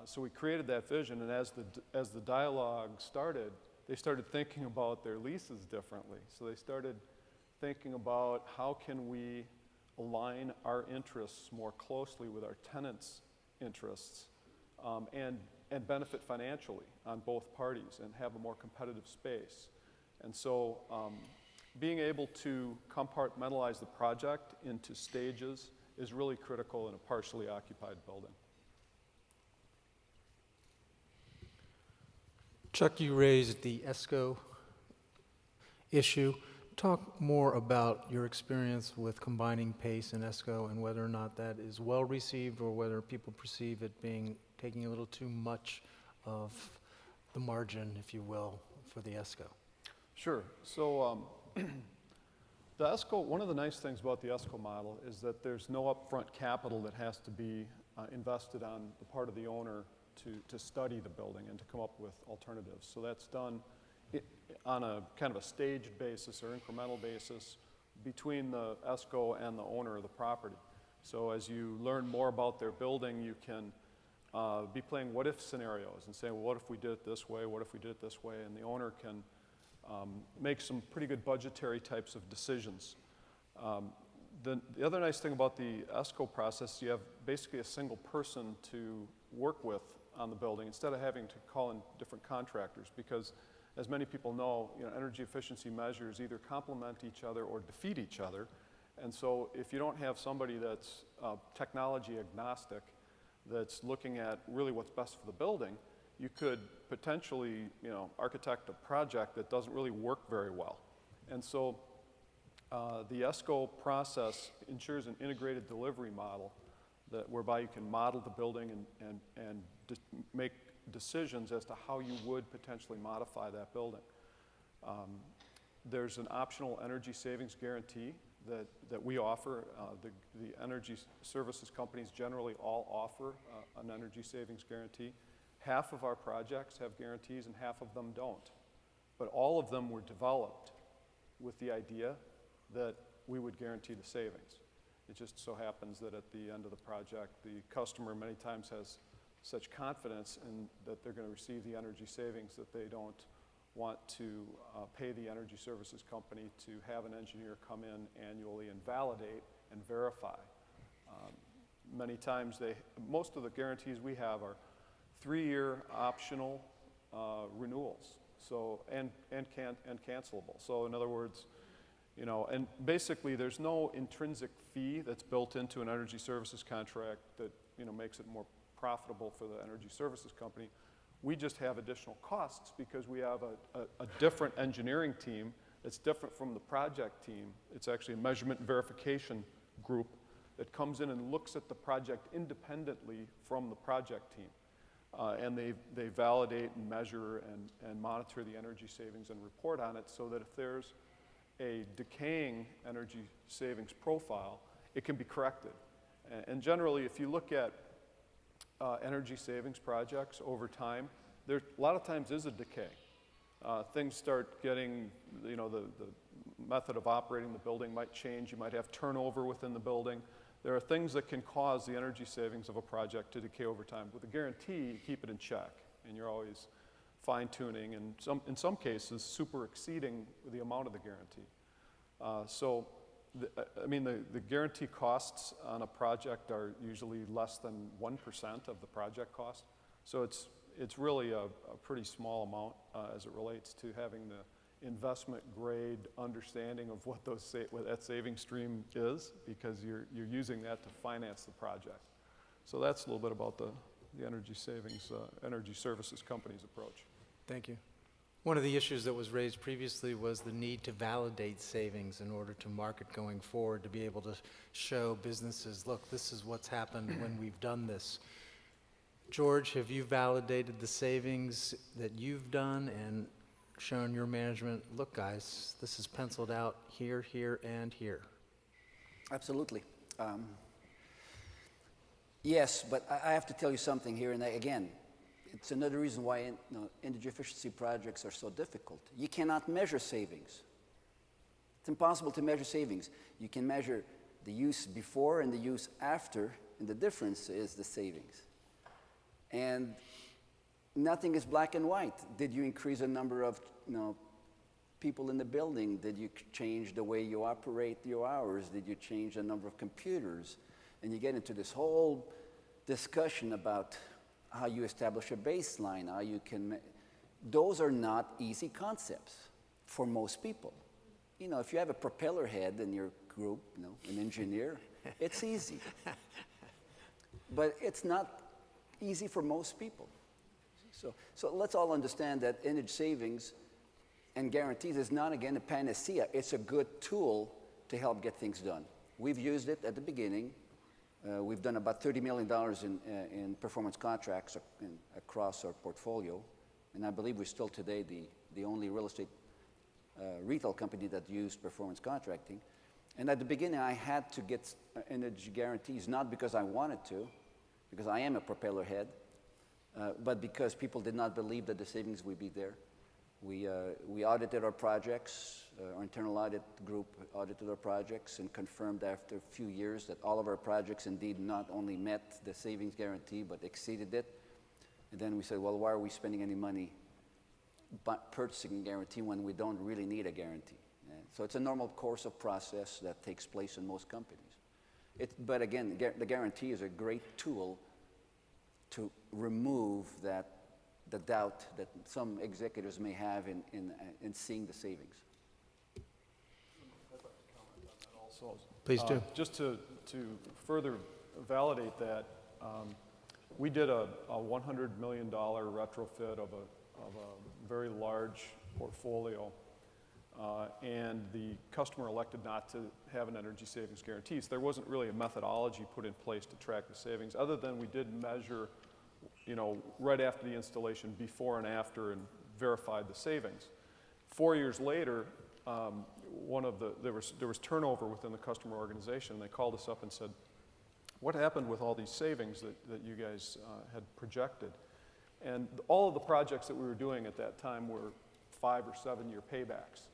So we created that vision, and as the dialogue started, they started thinking about their leases differently. So they started thinking about how can we align our interests more closely with our tenants' interests, and benefit financially on both parties and have a more competitive space. And so being able to compartmentalize the project into stages is really critical in a partially occupied building. Chuck, you raised the ESCO issue. Talk more about your experience with combining PACE and ESCO and whether or not that is well received or whether people perceive it being taking a little too much of the margin, if you will, for the ESCO. Sure. So the ESCO, one of the nice things about the ESCO model is that there's no upfront capital that has to be invested on the part of the owner to study the building and to come up with alternatives. So that's done on a kind of a staged basis or incremental basis between the ESCO and the owner of the property. So as you learn more about their building, you can be playing what-if scenarios and say, well, what if we did it this way? What if we did it this way? And the owner can make some pretty good budgetary types of decisions. The other nice thing about the ESCO process, you have basically a single person to work with on the building instead of having to call in different contractors, because as many people know, energy efficiency measures either complement each other or defeat each other. And so if you don't have somebody that's technology agnostic, that's looking at really what's best for the building, you could potentially architect a project that doesn't really work very well. And so the ESCO process ensures an integrated delivery model whereby you can model the building and make decisions as to how you would potentially modify that building. There's an optional energy savings guarantee that we offer. The energy services companies generally all offer an energy savings guarantee. Half of our projects have guarantees and half of them don't. But all of them were developed with the idea that we would guarantee the savings. It just so happens that at the end of the project, the customer many times has such confidence in that they're going to receive the energy savings that they don't want to pay the energy services company to have an engineer come in annually and validate and verify. Many times most of the guarantees we have are 3-year optional renewals, so and cancelable. So in other words, and basically there's no intrinsic fee that's built into an energy services contract that makes it more profitable for the energy services company. We just have additional costs because we have a different engineering team that's different from the project team. It's actually a measurement and verification group that comes in and looks at the project independently from the project team. And they validate and measure and monitor the energy savings and report on it so that if there's a decaying energy savings profile, it can be corrected. And generally, if you look at energy savings projects over time, there a lot of times is a decay. Things start getting, the method of operating the building might change. You might have turnover within the building. There are things that can cause the energy savings of a project to decay over time. With a guarantee, you keep it in check, and you're always fine-tuning, and in some cases, super exceeding the amount of the guarantee. The guarantee costs on a project are usually less than 1% of the project cost. So it's really a pretty small amount as it relates to having the investment grade understanding of what that saving stream is, because you're using that to finance the project. So that's a little bit about the energy savings, energy services company's approach. Thank you. One of the issues that was raised previously was the need to validate savings in order to market going forward, to be able to show businesses, look, this is what's happened when we've done this. George, have you validated the savings that you've done, and shown your management, look guys, this is penciled out here, here, and here. Absolutely. Yes, but I have to tell you something here, and again, it's another reason why energy efficiency projects are so difficult. You cannot measure savings. It's impossible to measure savings. You can measure the use before and the use after, and the difference is the savings. And nothing is black and white. Did you increase the number of people in the building? Did you change the way you operate your hours? Did you change the number of computers? And you get into this whole discussion about how you establish a baseline, how you can. Those are not easy concepts for most people. If you have a propeller head in your group, an engineer, it's easy. But it's not easy for most people. So let's all understand that energy savings and guarantees is not, again, a panacea. It's a good tool to help get things done. We've used it at the beginning. We've done about $30 million in performance contracts across our portfolio. And I believe we're still today the only real estate retail company that used performance contracting. And at the beginning, I had to get energy guarantees, not because I wanted to, because I am a propeller head, but because people did not believe that the savings would be there. We audited our projects. Our internal audit group audited our projects and confirmed after a few years that all of our projects indeed not only met the savings guarantee, but exceeded it. And then we said, well, why are we spending any money purchasing a guarantee when we don't really need a guarantee? So it's a normal course of process that takes place in most companies. But again, the guarantee is a great tool to remove the doubt that some executives may have in seeing the savings. I'd like to comment on that also. Please do. Just to further validate that, we did a $100 million retrofit of a very large portfolio, and the customer elected not to have an energy savings guarantee. So there wasn't really a methodology put in place to track the savings, other than we did measure, right after the installation, before and after, and verified the savings. 4 years later, there was turnover within the customer organization. They called us up and said, what happened with all these savings that you guys had projected? And all of the projects that we were doing at that time were 5 or 7 year paybacks.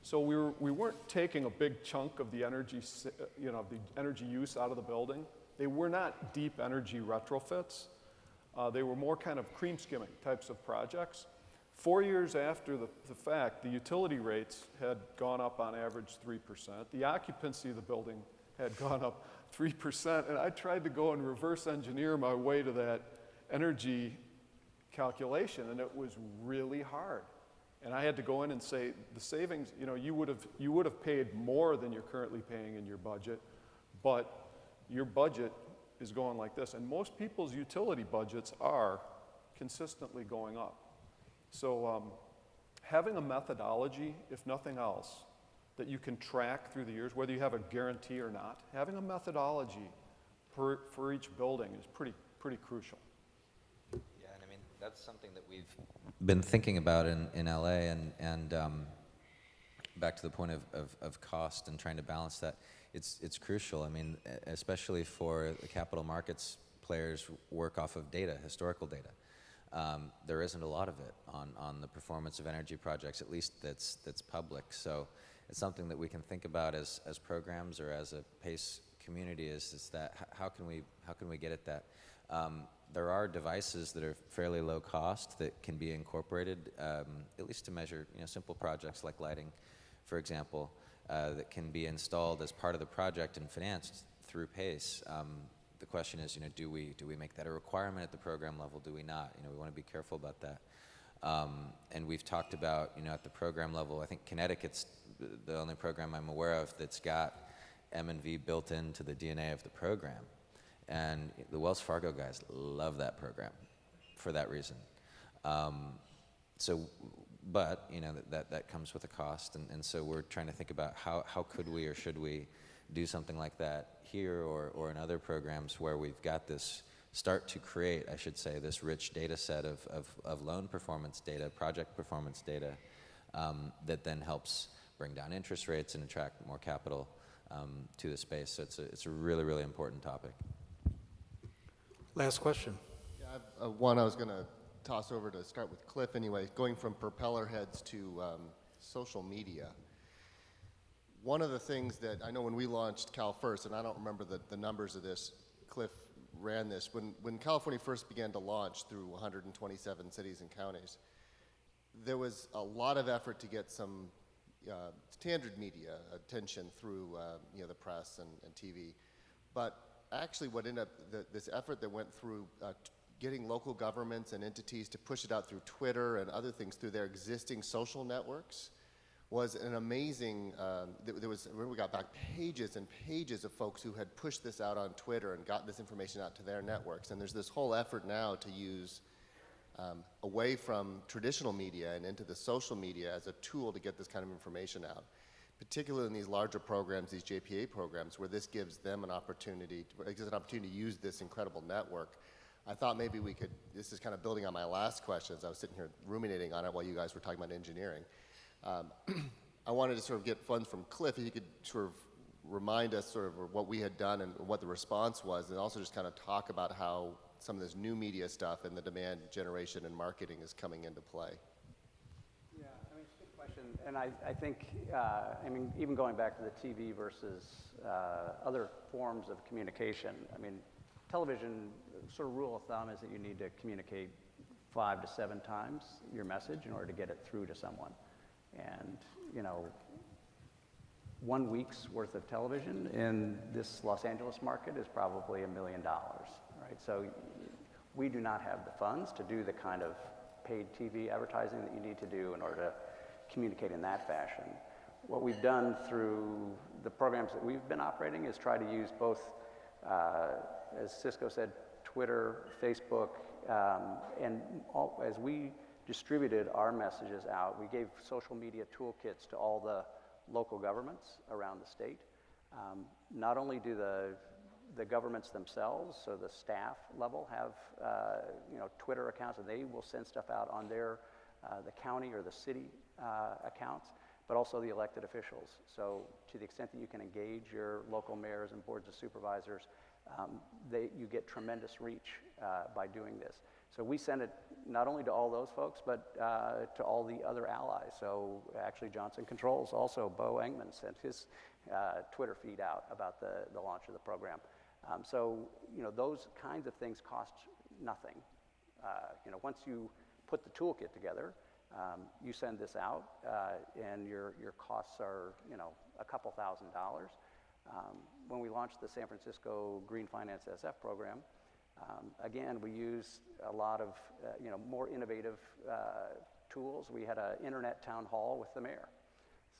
So we weren't taking a big chunk of the energy, the energy use out of the building. They were not deep energy retrofits. They were more kind of cream skimming types of projects. 4 years after the fact, the utility rates had gone up on average 3%. The occupancy of the building had gone up 3%. And I tried to go and reverse engineer my way to that energy calculation, and it was really hard. And I had to go in and say, the savings, you would have paid more than you're currently paying in your budget, but your budget is going like this. And most people's utility budgets are consistently going up. So having a methodology, if nothing else, that you can track through the years, whether you have a guarantee or not, having a methodology for each building is pretty crucial. Yeah, and I mean, that's something that we've been thinking about in LA, and back to the point of cost and trying to balance that, it's crucial. I mean, especially for the capital markets players work off of data, historical data. There isn't a lot of it on the performance of energy projects, at least that's public. So it's something that we can think about as programs or as a PACE community is that how can we get at that? There are devices that are fairly low cost that can be incorporated, at least to measure simple projects like lighting, for example, that can be installed as part of the project and financed through PACE. The question is, do we make that a requirement at the program level? Do we not? We want to be careful about that. And we've talked about, at the program level, I think Connecticut's the only program I'm aware of that's got M&V built into the DNA of the program. And the Wells Fargo guys love that program for that reason. But that comes with a cost, and so we're trying to think about how could we or should we do something like that here or in other programs where we've got this start to create, I should say, this rich data set of loan performance data, project performance data, that then helps bring down interest rates and attract more capital to the space. So it's a really, really important topic. Last question. Yeah, one I was going to toss over to start with Cliff anyway, going from propeller heads to social media. One of the things that I know when we launched Cal First, and I don't remember the numbers of this, Cliff ran this, when California first began to launch through 127 cities and counties, there was a lot of effort to get some standard media attention through the press and TV. But actually what ended up, this effort that went through getting local governments and entities to push it out through Twitter and other things through their existing social networks was an amazing, we got back pages and pages of folks who had pushed this out on Twitter and got this information out to their networks. And there's this whole effort now to use away from traditional media and into the social media as a tool to get this kind of information out, particularly in these larger programs, these JPA programs, where this gives them an opportunity, to use this incredible network. I thought maybe we could, this is kind of building on my last questions, I was sitting here ruminating on it while you guys were talking about engineering. I wanted to sort of get funds from Cliff, if he could sort of remind us sort of what we had done and what the response was, and also just kind of talk about how some of this new media stuff and the demand generation and marketing is coming into play. Yeah, I mean, it's a good question. And I think, even going back to the TV versus other forms of communication, I mean, television, sort of rule of thumb is that you need to communicate 5 to 7 times your message in order to get it through to someone. And, 1 week's worth of television in this Los Angeles market is probably $1 million, right? So we do not have the funds to do the kind of paid TV advertising that you need to do in order to communicate in that fashion. What we've done through the programs that we've been operating is try to use both, as Cisco said, Twitter, Facebook, as we distributed our messages out, we gave social media toolkits to all the local governments around the state. Not only do the governments themselves, so the staff level, have Twitter accounts, and they will send stuff out on their the county or the city accounts, but also the elected officials. So to the extent that you can engage your local mayors and boards of supervisors, you get tremendous reach by doing this. So we send it not only to all those folks, but to all the other allies. So actually Johnson Controls, also Bo Engman sent his Twitter feed out about the launch of the program. So those kinds of things cost nothing. Once you put the toolkit together, you send this out, and your costs are a couple $1,000s. When we launched the San Francisco Green Finance SF program, again, we used a lot of more innovative tools. We had an internet town hall with the mayor.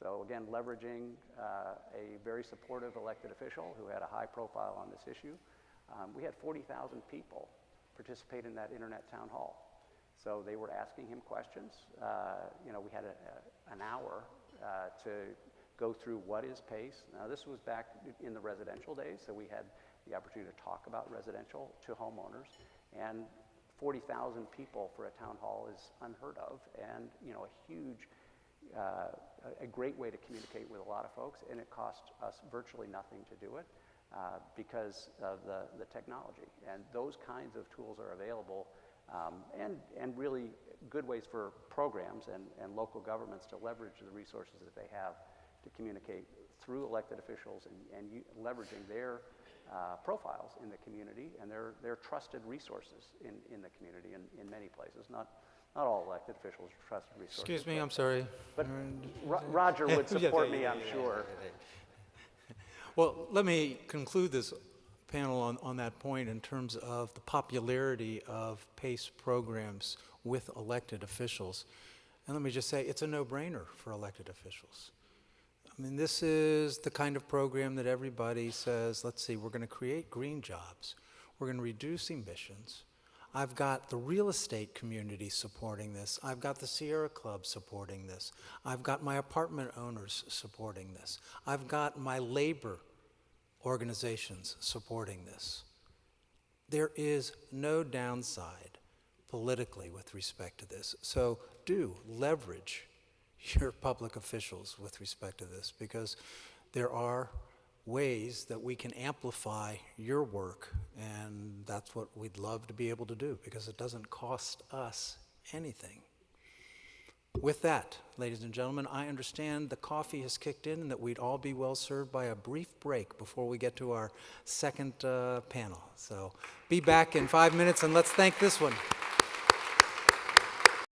So again, leveraging a very supportive elected official who had a high profile on this issue. We had 40,000 people participate in that internet town hall. So they were asking him questions. We had an hour to go through what is PACE. Now this was back in the residential days, so we had the opportunity to talk about residential to homeowners, and 40,000 people for a town hall is unheard of, and a huge, a great way to communicate with a lot of folks, and it cost us virtually nothing to do it because of the technology. And those kinds of tools are available, and really good ways for programs and local governments to leverage the resources that they have to communicate through elected officials and leveraging their profiles in the community and their trusted resources in the community in many places. Not all elected officials are trusted resources. Excuse me, I'm sorry. But Roger would support me, I'm sure. Well, let me conclude this panel on that point in terms of the popularity of PACE programs with elected officials. And let me just say, it's a no-brainer for elected officials. I mean, this is the kind of program that everybody says, let's see, we're going to create green jobs. We're going to reduce emissions. I've got the real estate community supporting this. I've got the Sierra Club supporting this. I've got my apartment owners supporting this. I've got my labor organizations supporting this. There is no downside politically with respect to this. So do leverage your public officials with respect to this, because there are ways that we can amplify your work, and that's what we'd love to be able to do, because it doesn't cost us anything. With that, ladies and gentlemen, I understand the coffee has kicked in and that we'd all be well served by a brief break before we get to our second panel. So be back in 5 minutes, and let's thank this one.